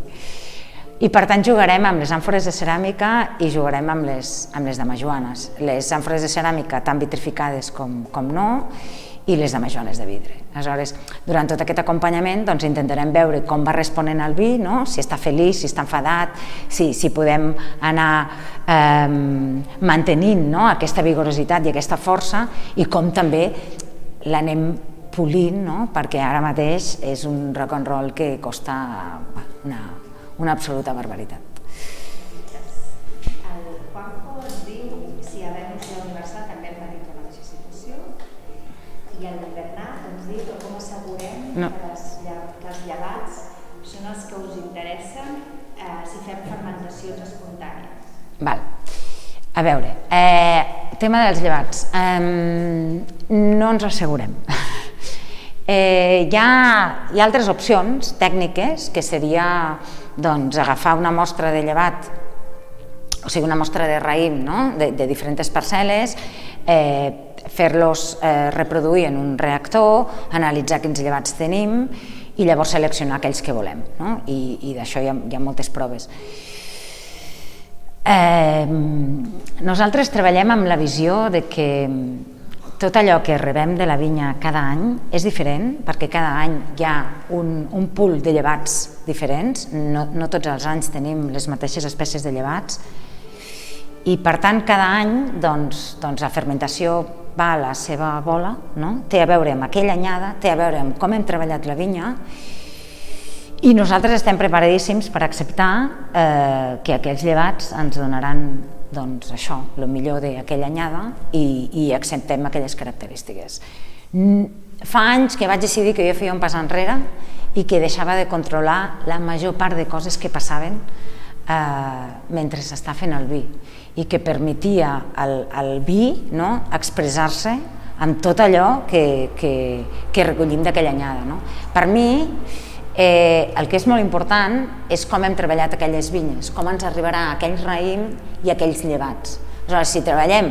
I per tant jugarem amb les àmfores de ceràmica i jugarem amb les de majoanes. Les àmfores de ceràmica tan vitrificades com no, i les de majoanes de vidre. Aleshores, durant tot aquest acompanyament intentarem veure com va responent el vi, si està feliç, si està enfadat, si podem anar mantenint aquesta vigorositat i aquesta força i com també l'anem polint, perquè ara mateix és un rock and roll que costa una absoluta barbaritat. El Juanjo ens diu si a Venus i a Universal també hem patit la mateixa situació, i el Bernat ens diu que com assegurem que els llevats són els que us interessen si fem fermentacions espontànies. Val. A veure, tema dels llevats, no ens assegurem. Hi ha altres opcions tècniques, que seria agafar una mostra de llevat, o sigui una mostra de raïm de diferents parcel·les, fer-los reproduir en un reactor, analitzar quins llevats tenim i llavors seleccionar aquells que volem, i d'això hi ha moltes proves. Nosaltres treballem amb la visió de que tot allò que rebem de la vinya cada any és diferent, perquè cada any hi ha un pool de llevats diferents, no tots els anys tenim les mateixes espècies de llevats, i per tant cada any la fermentació va a la seva bola, té a veure amb aquella anyada, té a veure amb com hem treballat la vinya, i nosaltres estem preparadíssims per acceptar que aquells llevats ens donaran això, el millor d'aquella anyada, i acceptem aquelles característiques. Fa anys que vaig decidir que jo feia un pas enrere i que deixava de controlar la major part de coses que passaven mentre s'està fent el vi, i que permetia al vi expressar-se amb tot allò que recollim d'aquella anyada. Per mi, el que és molt important és com hem treballat aquelles vinyes, com ens arribarà aquell raïm i aquells llevats. Aleshores, si treballem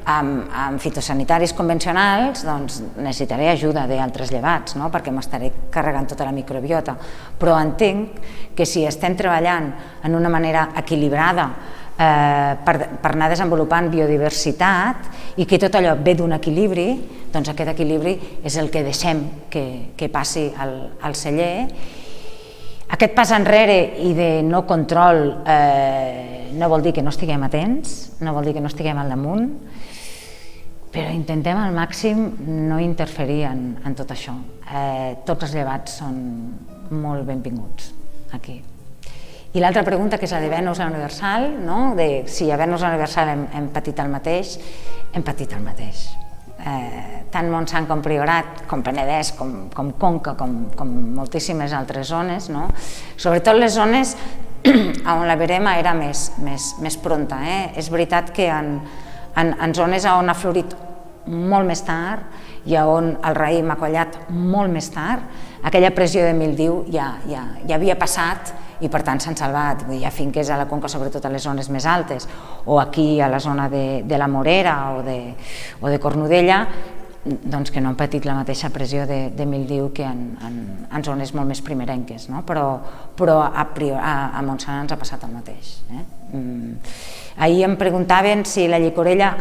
amb fitosanitaris convencionals, necessitaré ajuda d'altres llevats, perquè m'estaré carregant tota la microbiota, però entenc que si estem treballant en una manera equilibrada per anar desenvolupant biodiversitat i que tot allò ve d'un equilibri, doncs aquest equilibri és el que deixem que passi al celler. Aquest pas enrere i de no control no vol dir que no estiguem atents, no vol dir que no estiguem al damunt, però intentem al màxim no interferir en tot això. Tots els llevats són molt benvinguts aquí. I l'altra pregunta, que és la de Venus a Universal, de si a Venus a Universal hem patit el mateix, hem patit el mateix. Tant Montsant com Priorat, com Penedès, com Conca, com moltíssimes altres zones, sobretot les zones on la verema era més pronta. És veritat que en zones on ha florit molt més tard i on el raïm ha collat molt més tard, aquella pressió de mildiu ja havia passat i per tant s'han salvat. Hi ha finques a la Conca, sobretot a les zones més altes, o aquí a la zona de la Morera o de Cornudella, que no han patit la mateixa pressió de mildiu que en zones molt més primerenques, però a Montsant ens ha passat el mateix. Ahir em preguntaven si la llicorella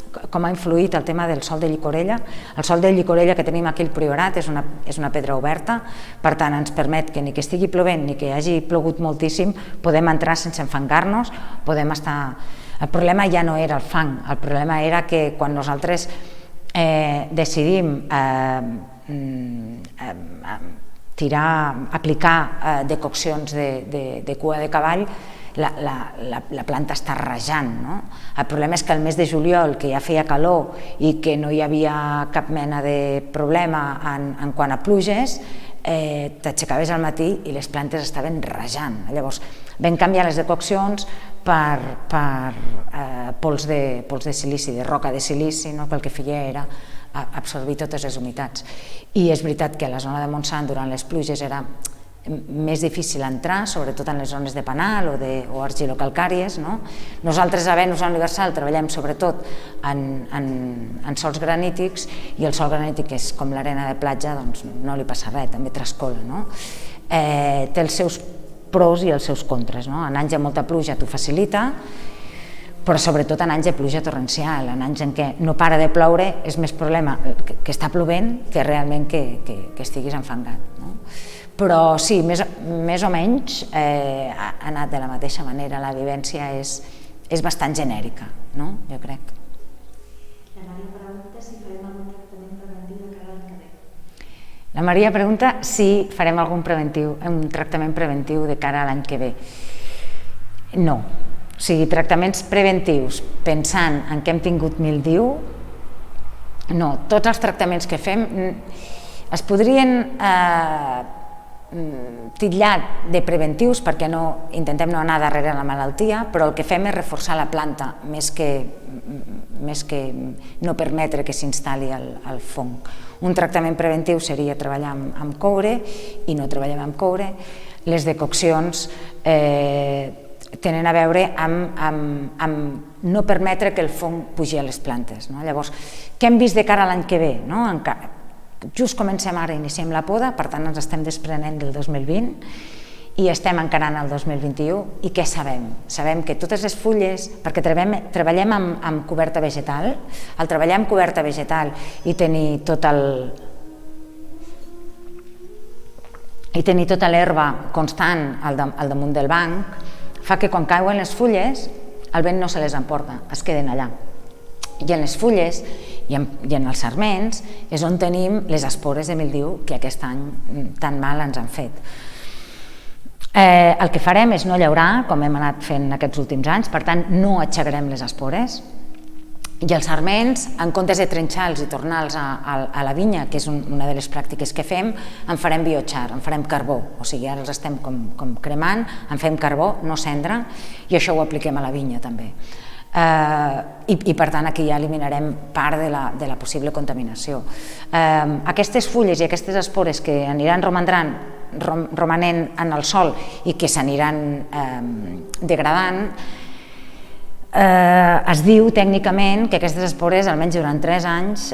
com ha influït el tema del sòl de llicorella. El sòl de llicorella que tenim aquí al Priorat és una pedra oberta, per tant ens permet que ni que estigui plovent ni que hagi plogut moltíssim podem entrar sense enfangar-nos, podem estar... El problema ja no era el fang, el problema era que quan nosaltres decidim aplicar decoccions de cua de cavall, la planta està rajant. El problema és que el mes de juliol, que ja feia calor i que no hi havia cap mena de problema en quant a pluges, t'aixecaves al matí i les plantes estaven rajant. Llavors vam canviar les decoccions per pols de silici, de roca de silici, que el que feia era absorbir totes les humitats. I és veritat que a la zona de Montsant durant les pluges era més difícil entrar, sobretot en les zones de penal o argilocalcàries. Nosaltres a Venus Universal treballem sobretot en sòls granítics, i el sòl granític, que és com l'arena de platja, doncs no li passa res, també trascola. Té els seus pros i els seus contres. En anys de molta pluja t'ho facilita, però sobretot en anys de pluja torrencial, en anys en què no para de ploure, és més problema que està plovent que realment que estiguis enfangat. Però sí, més o menys ha anat de la mateixa manera, la vivència és bastant genèrica, jo crec. La Maria pregunta si farem algun tractament preventiu de cara a l'any que ve. La Maria pregunta si farem un tractament preventiu de cara a l'any que ve. No. O sigui, tractaments preventius pensant en què hem tingut mildiu, no. Tots els tractaments que fem es podrien titllar de preventius perquè intentem no anar darrere la malaltia, però el que fem és reforçar la planta més que no permetre que s'instal·li el fong. Un tractament preventiu seria treballar amb coure, i no treballem amb coure. Les decoccions tenen a veure amb no permetre que el fong pugi a les plantes. Llavors, què hem vist de cara a l'any que ve? Just comencem ara, iniciem la poda, per tant ens estem desprenent del 2020 i estem encarant el 2021. I què sabem? Sabem que totes les fulles, perquè treballem amb coberta vegetal, al treballar amb coberta vegetal i tenir tota l'herba constant al damunt del banc, fa que quan cauen les fulles el vent no se les emporta, es queden allà. I en les fulles i en els sarments és on tenim les espores de mildiu que aquest any tan mal ens han fet. El que farem és no llaurar, com hem anat fent aquests últims anys, per tant no aixecarem les espores. I els sarments, en comptes de trinxar-los i tornar-los a la vinya, que és una de les pràctiques que fem, en farem biochar, en farem carbó. O sigui, ara els estem com cremant, en fem carbó, no cendra, i això ho apliquem a la vinya també. I per tant aquí ja eliminarem part de la possible contaminació. Aquestes fulles i aquestes espores que aniran romanent en el sòl i que s'aniran degradant, es diu tècnicament que aquestes espores almenys durant 3 anys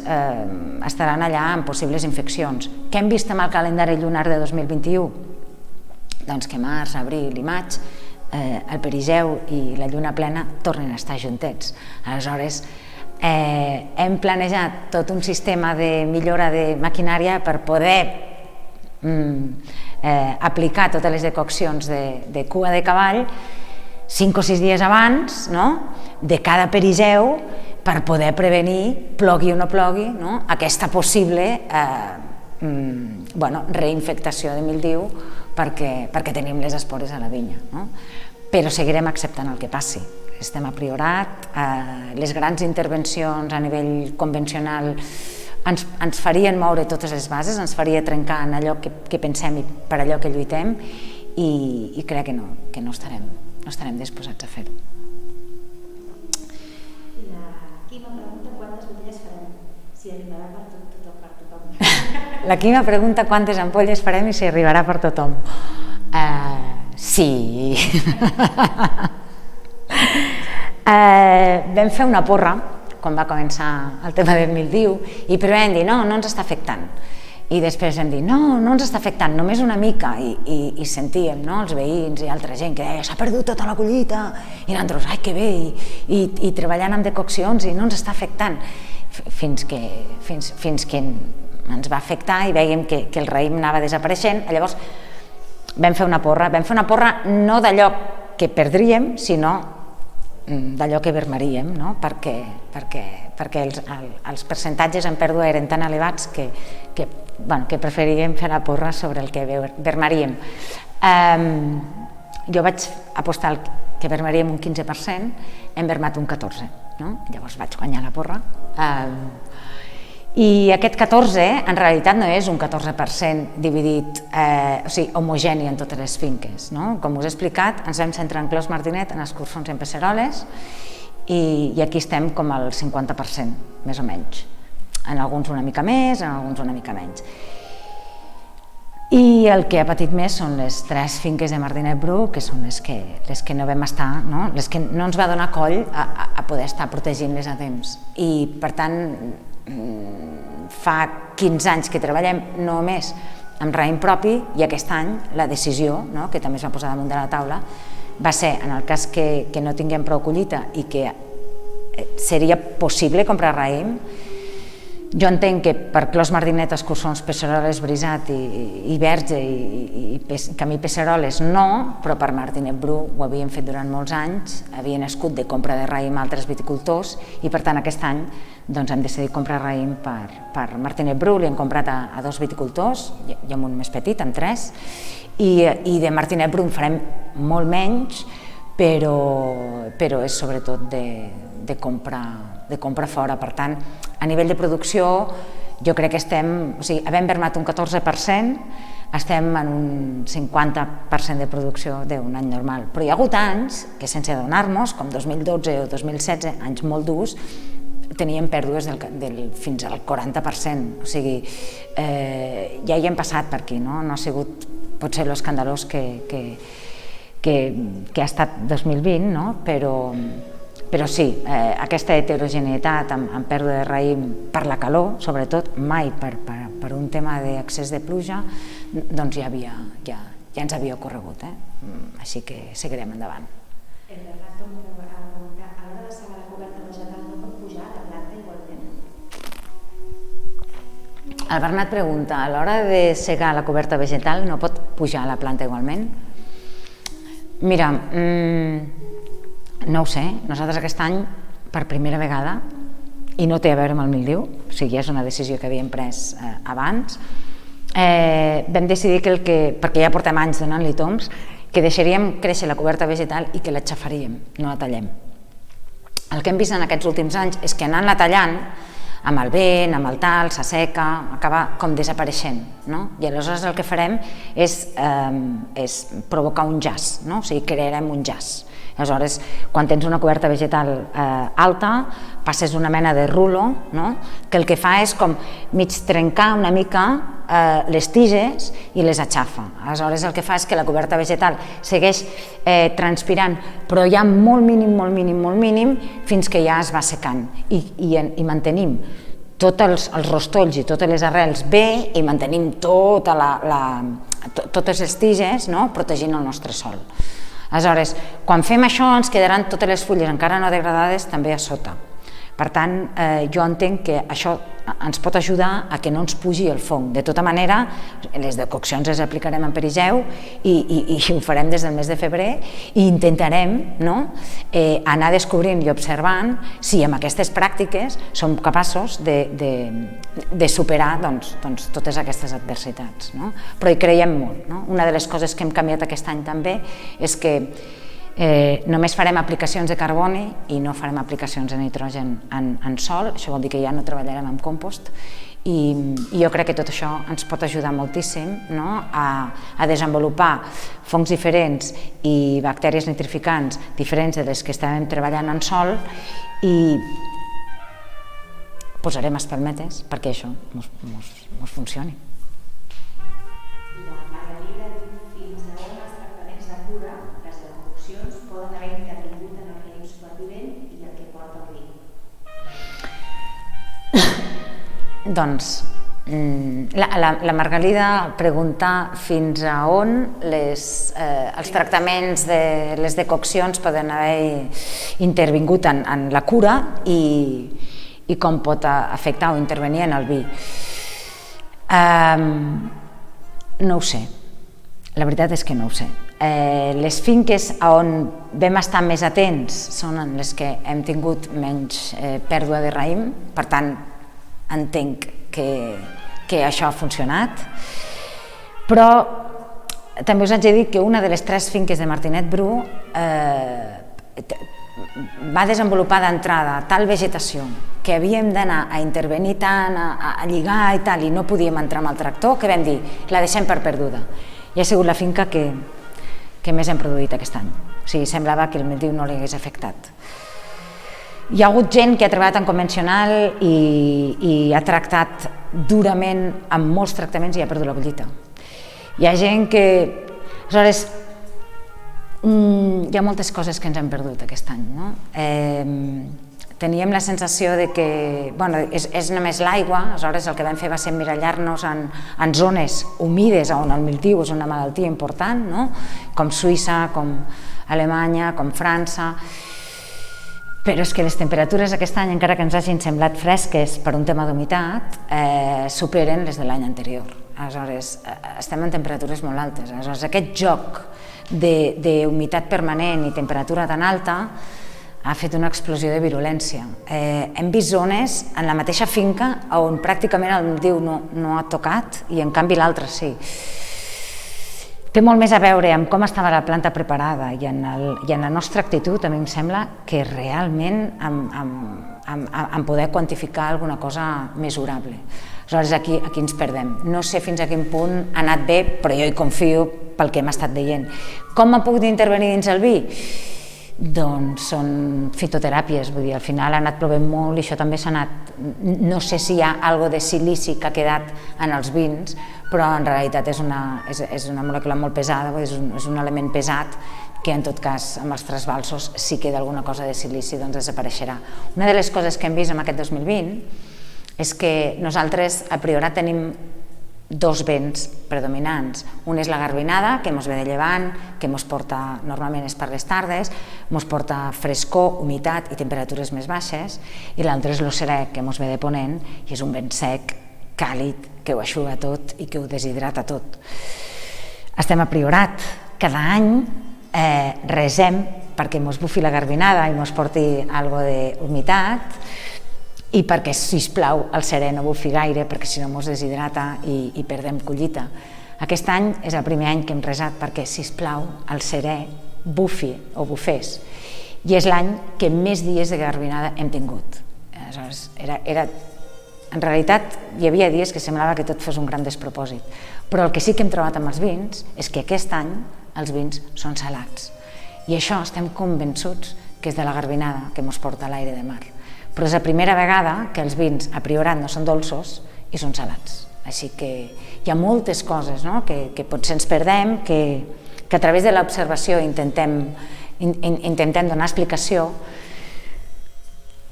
estaran allà amb possibles infeccions. Què hem vist amb el calendari lunar de 2021? Doncs que març, abril i maig el perigeu i la lluna plena tornen a estar juntets. Aleshores hem planejat tot un sistema de millora de maquinària per poder aplicar totes les decoccions de cua de cavall 5 o 6 dies abans de cada perigeu per poder prevenir, plogui o no plogui, aquesta possible reinfectació de mildiu perquè tenim les espores a la vinya. Però seguirem acceptant el que passi. Estem a priorat, les grans intervencions a nivell convencional ens farien moure totes les bases, ens faria trencar en allò que pensem i per allò que lluitem, i crec que no estarem disposats a fer-ho. La Quima pregunta quantes botelles farem, si arribarà per tothom. La Quima pregunta quantes ampolles farem i si arribarà per tothom. Sí. Vam fer una porra quan va començar el tema del mildiu i primer vam dir no ens està afectant. I després vam dir, no ens està afectant, només una mica, i sentíem els veïns i altra gent que deia, s'ha perdut tota la collita, i nosaltres, ai, que bé, i treballant amb decoccions, i no ens està afectant, fins que ens va afectar i veiem que el raïm anava desapareixent. Llavors vam fer una porra no d'allò que perdríem, sinó d'allò que vermaríem, perquè els percentatges en pèrdua eren tan elevats que preferiríem fer la porra sobre el que vermaríem. Jo vaig apostar que vermaríem un 15%, hem vermat un 14%, llavors vaig guanyar la porra. I aquest 14% en realitat no és un 14% dividit, o sigui, homogeni en totes les finques. Com us he explicat, ens vam centrar en Clos Martinet, en Escurçons i en Peceroles, i aquí estem com al 50%, més o menys. En alguns una mica més, en alguns una mica menys. I el que ha patit més són les 3 finques de Martinet Bru, que són les que no vam estar, no? Les que no ens va donar coll a poder estar protegint-les a temps. I, per tant, fa 15 anys que treballem només amb raïm propi i aquest any la decisió, no? Que també es va posar damunt de la taula, va ser, en el cas que no tinguem prou collita i que seria possible comprar raïm, jo entenc que per Clos Martinet, Escursons, Peceroles, Brisat i Verge i Camí Peceroles no, però per Martinet Bru ho havíem fet durant molts anys, havia nascut de compra de raïm a altres viticultors i per tant aquest any hem decidit comprar raïm per Martinet Bru, li hem comprat a 2 viticultors i amb un més petit, amb 3, i de Martinet Bru en farem molt menys, però és sobretot de compra fora. Per tant, a nivell de producció, jo crec que havent bermat un 14%, estem en un 50% de producció d'un any normal. Però hi ha hagut anys que, sense adonar-nos, com 2012 o 2016, anys molt durs, teníem pèrdues fins al 40%. O sigui, ja hi hem passat per aquí, no? No ha sigut potser l'escandalós que ha estat 2020, no? Però sí, aquesta heterogeneïtat amb pèrdua de raïm per la calor, sobretot, mai per un tema d'accés de pluja, doncs ja ens havia ocorregut, així que seguirem endavant. El Bernat torna a preguntar, a l'hora de segar la coberta vegetal no pot pujar la planta igualment? El Bernat pregunta, a l'hora de segar la coberta vegetal no pot pujar la planta igualment? Mira, no ho sé, nosaltres aquest any, per primera vegada, i no té a veure amb el mildiu, o sigui, és una decisió que havíem pres abans, vam decidir perquè ja portem anys donant-li toms, que deixaríem créixer la coberta vegetal i que la xafaríem, no la tallem. El que hem vist en aquests últims anys és que anant-la tallant, amb el vent, amb el tal, s'asseca, acaba com desapareixent, no? I aleshores el que farem és provocar un jaç, no? O sigui, crearem un jaç. Aleshores, quan tens una coberta vegetal alta, passes una mena de rulo, no? Que el que fa és com mig trencar una mica les tiges i les aixafa. Aleshores, el que fa és que la coberta vegetal segueix transpirant, però ja molt mínim, fins que ja es va secant i mantenim tots els rostolls i totes les arrels bé i mantenim totes les tiges, no? Protegint el nostre sòl. Aleshores, quan fem això ens quedaran totes les fulles encara no degradades també a sota. Per tant, jo entenc que això ens pot ajudar a que no ens pugi el fong. De tota manera, les decoccions les aplicarem en perigeu i ho farem des del mes de febrer i intentarem anar descobrint i observant si amb aquestes pràctiques som capaços de superar totes aquestes adversitats. Però hi creiem molt. Una de les coses que hem canviat aquest any també és que només farem aplicacions de carboni i no farem aplicacions de nitrogen en sòl, això vol dir que ja no treballarem amb compost i jo crec que tot això ens pot ajudar moltíssim a desenvolupar fongs diferents i bactèries nitrificants diferents de les que estàvem treballant en sòl i posarem espelmetes perquè això ens funcioni. Doncs la Margalida pregunta fins a on els tractaments de les decoccions poden haver intervingut en la cura i com pot afectar o intervenir en el vi. No ho sé, la veritat és que no ho sé. Les finques on vam estar més atents són les que hem tingut menys pèrdua de raïm, per tant entenc que això ha funcionat, però també us haig de dir que una de les 3 finques de Martinet Bru va desenvolupar d'entrada tal vegetació que havíem d'anar a intervenir tant, a lligar i tal, i no podíem entrar amb el tractor, que vam dir, la deixem per perduda. I ha sigut la finca que més hem produït aquest any. O sigui, semblava que el mildiu no li hagués afectat. Hi ha hagut gent que ha treballat en convencional i ha tractat durament amb molts tractaments i ha perdut la collita. Hi ha gent que... Aleshores, hi ha moltes coses que ens hem perdut aquest any, no? Teníem la sensació de que, bueno, és només l'aigua, aleshores el que vam fer va ser emmirallar-nos en zones humides on el mildiu és una malaltia important, no? Com Suïssa, com Alemanya, com França, però és que les temperatures aquest any, encara que ens hagin semblat fresques per un tema d'humitat, superen les de l'any anterior. Aleshores, estem en temperatures molt altes. Aleshores, aquest joc d'humitat permanent i temperatura tan alta ha fet una explosió de virulència. Hem vist zones en la mateixa finca on pràcticament el mildiu no ha tocat i en canvi l'altre sí. Té molt més a veure amb com estava la planta preparada i en la nostra actitud, a mi em sembla que realment en poder quantificar alguna cosa mesurable. Aleshores, aquí ens perdem. No sé fins a quin punt ha anat bé, però jo hi confio pel que hem estat veient. Com ha pogut intervenir dins el vi? Doncs són fitoteràpies, vull dir, al final ha anat plovent molt i això també s'ha anat... No sé si hi ha alguna de silici que ha quedat en els vins, però en realitat és una molècula molt pesada, és un element pesat que en tot cas amb els trasbalsos si queda alguna cosa de silici doncs desapareixerà. Una de les coses que hem vist en aquest 2020 és que nosaltres a Priorat tenim dos vents predominants. Un és la garbinada, que ens ve de llevant, que ens porta, normalment és per les tardes, ens porta frescor, humitat i temperatures més baixes, i l'altre és l'ocerec, que ens ve de ponent, i és un vent sec, càlid, que ho aixuga tot i que ho deshidrata tot. Estem a Priorat. Cada any resem perquè ens bufi la garbinada i ens porti alguna d'humitat, i perquè, sisplau, el serè no bufi gaire, perquè si no ens deshidrata i perdem collita. Aquest any és el primer any que hem resat perquè, sisplau, el serè bufi o bufés. I és l'any que més dies de garbinada hem tingut. Aleshores, en realitat, hi havia dies que semblava que tot fos un gran despropòsit. Però el que sí que hem trobat amb els vins és que aquest any els vins són salats. I això estem convençuts que és de la garbinada que ens porta l'aire de mar. Però és la primera vegada que els vins a Priorat no són dolços i són salats. Així que hi ha moltes coses que potser ens perdem, que a través de l'observació intentem donar explicació,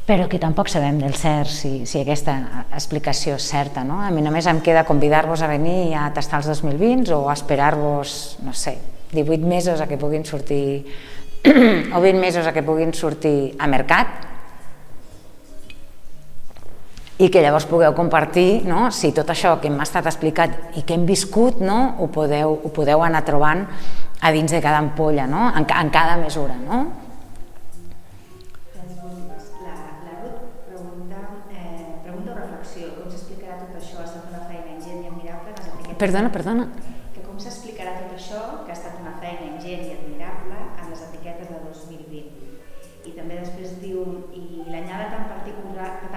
però que tampoc sabem del cert si aquesta explicació és certa. A mi només em queda convidar-vos a venir a tastar els 2020 o a esperar-vos, no sé, 18 mesos a que puguin sortir o 20 mesos a que puguin sortir a mercat, i que llavors pugueu compartir si tot això que hem estat explicat i que hem viscut ho podeu anar trobant a dins de cada ampolla, en cada mesura. La Ruth pregunta o reflexió, com s'explicarà tot això? Ha estat una feina ingent i admirable? Perdona. Que com s'explicarà tot això, que ha estat una feina ingent i admirable en les etiquetes de 2020? I també després diu, i l'anyada tan particular que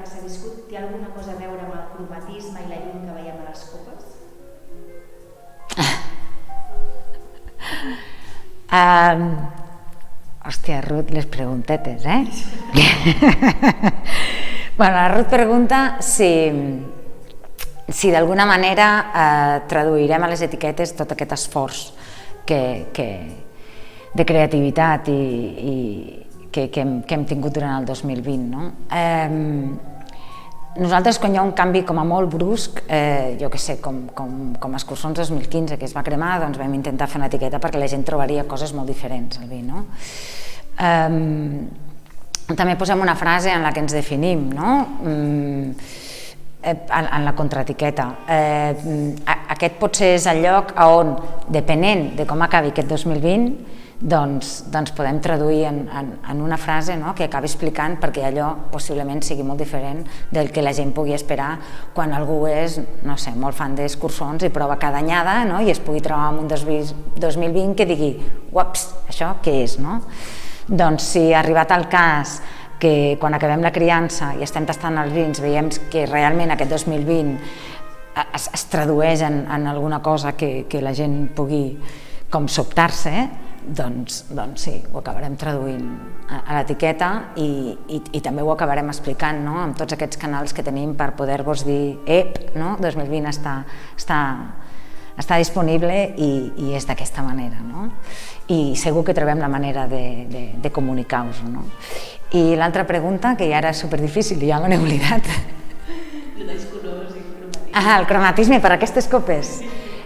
s'ha viscut, té alguna cosa a veure amb el cromatisme i la llum que veiem a les copes? Hòstia, Ruth, les preguntetes, Bueno, la Ruth pregunta si d'alguna manera traduirem a les etiquetes tot aquest esforç de creativitat que hem tingut durant el 2020. Nosaltres, quan hi ha un canvi com a molt brusc, jo què sé, com Escurçons 2015, que es va cremar, doncs vam intentar fer una etiqueta perquè la gent trobaria coses molt diferents al vi. També posem una frase en la que ens definim, en la contraetiqueta. Aquest potser és el lloc on, depenent de com acabi aquest 2020, doncs podem traduir en una frase que acabi explicant perquè allò possiblement sigui molt diferent del que la gent pugui esperar quan algú és, no sé, molt fan d'escurçons i prova cada anyada i es pugui trobar en un 2020 que digui, uaps, això què és? Doncs si ha arribat el cas que quan acabem la criança i estem tastant els vins veiem que realment aquest 2020 es tradueix en alguna cosa que la gent pugui com sobtar-se, doncs sí, ho acabarem traduint a l'etiqueta i també ho acabarem explicant amb tots aquests canals que tenim per poder-vos dir 2020 està disponible i és d'aquesta manera, no? I segur que trobem la manera de comunicar-vos, no? I l'altra pregunta, que ja era superdifícil i ja me n'he oblidat. Els colors i cromatisme. El cromatisme per aquestes copes.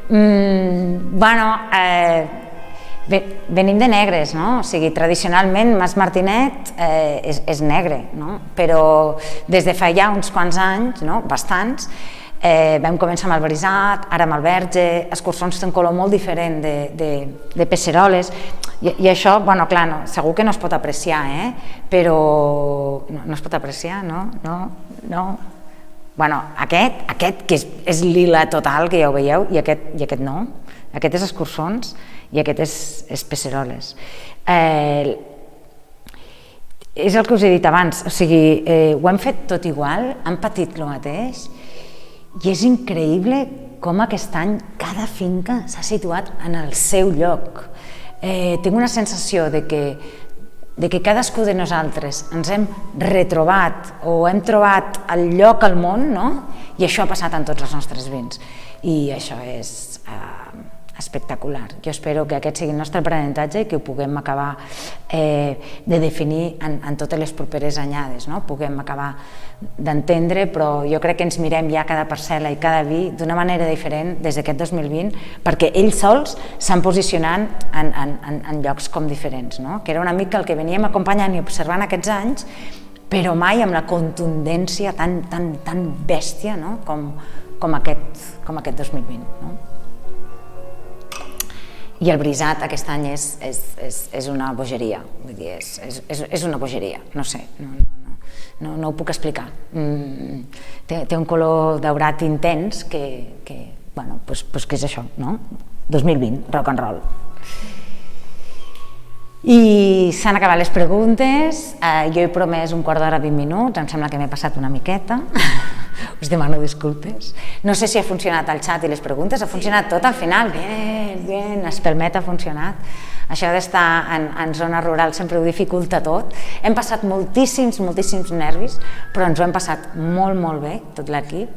Bueno, venim de negres, no? O sigui, tradicionalment Mas Martinet és negre, no? Però des de fa ja uns quants anys, no? Bastants, vam començar amb el brisat, ara amb el verge, els cursons tenen un color molt diferent de pesseroles, i això, bueno, clar, no, segur que no es pot apreciar, però no es pot apreciar, no. Bueno, aquest que és lila total, que ja ho veieu, i aquest no, aquest és els cursons i aquest és pesseroles. És el que us he dit abans, o sigui, ho hem fet tot igual, hem patit el mateix, i és increïble com aquest any cada finca s'ha situat en el seu lloc. Tinc una sensació de que cadascú de nosaltres ens hem retrobat o hem trobat el lloc al món, no? I això ha passat en tots els nostres vins. I això és espectacular. Jo espero que aquest sigui el nostre aprenentatge i que ho puguem acabar de definir en totes les properes anyades, no? Puguem acabar d'entendre, però jo crec que ens mirem ja cada parcel·la i cada vi d'una manera diferent des d'aquest 2020, perquè ells sols s'han posicionat en llocs com diferents, no? Que era una mica el que veníem acompanyant i observant aquests anys, però mai amb la contundència tan bèstia, no? com aquest 2020. No? I el brisat aquest any és una bogeria, vull dir, és una bogeria, no sé, no ho puc explicar. Té un color daurat intens que és això, no? 2020, rock and roll. I s'han acabat les preguntes, jo he promès un quart d'hora 20 minuts, em sembla que m'he passat una miqueta, us demano disculpes. No sé si ha funcionat el xat i les preguntes, ha funcionat tot al final, bien, Espelmet ha funcionat. Això d'estar en zona rural sempre ho dificulta tot. Hem passat moltíssims nervis, però ens ho hem passat molt bé, tot l'equip,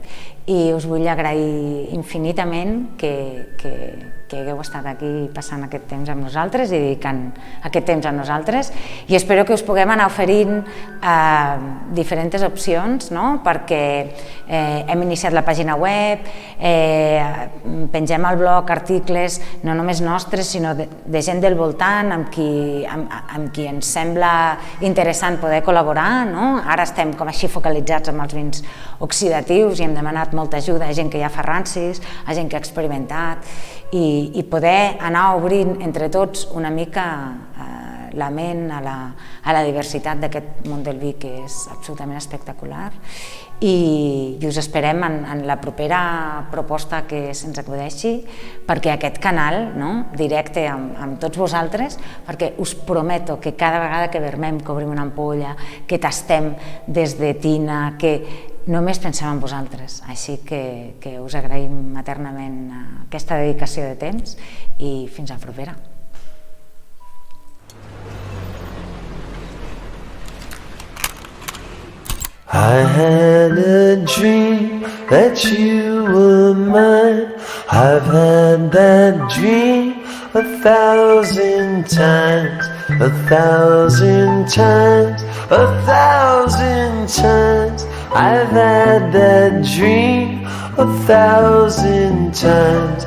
i us vull agrair infinitament que hagueu estat aquí passant aquest temps amb nosaltres i dedicant aquest temps a nosaltres, i espero que us puguem anar oferint diferents opcions, no? Perquè hem iniciat la pàgina web, pengem al blog articles no només nostres sinó de gent del voltant amb qui ens sembla interessant poder col·laborar, no? Ara estem com així focalitzats amb els vins oxidatius i hem demanat molta ajuda a gent que ja fa rancis, a gent que ha experimentat, i poder anar obrint entre tots una mica la ment a la diversitat d'aquest món del vi, que és absolutament espectacular, i us esperem en la propera proposta que se'ns acudeixi, perquè aquest canal directe amb tots vosaltres, perquè us prometo que cada vegada que vermem, que obrim una ampolla, que tastem des de tina, que només pensem en vosaltres, així que us agraïm eternament aquesta dedicació de temps i fins a la propera. I had a dream that you were mine. I've had that dream 1,000 times, 1,000 times, 1,000 times. I've had that dream 1,000 times.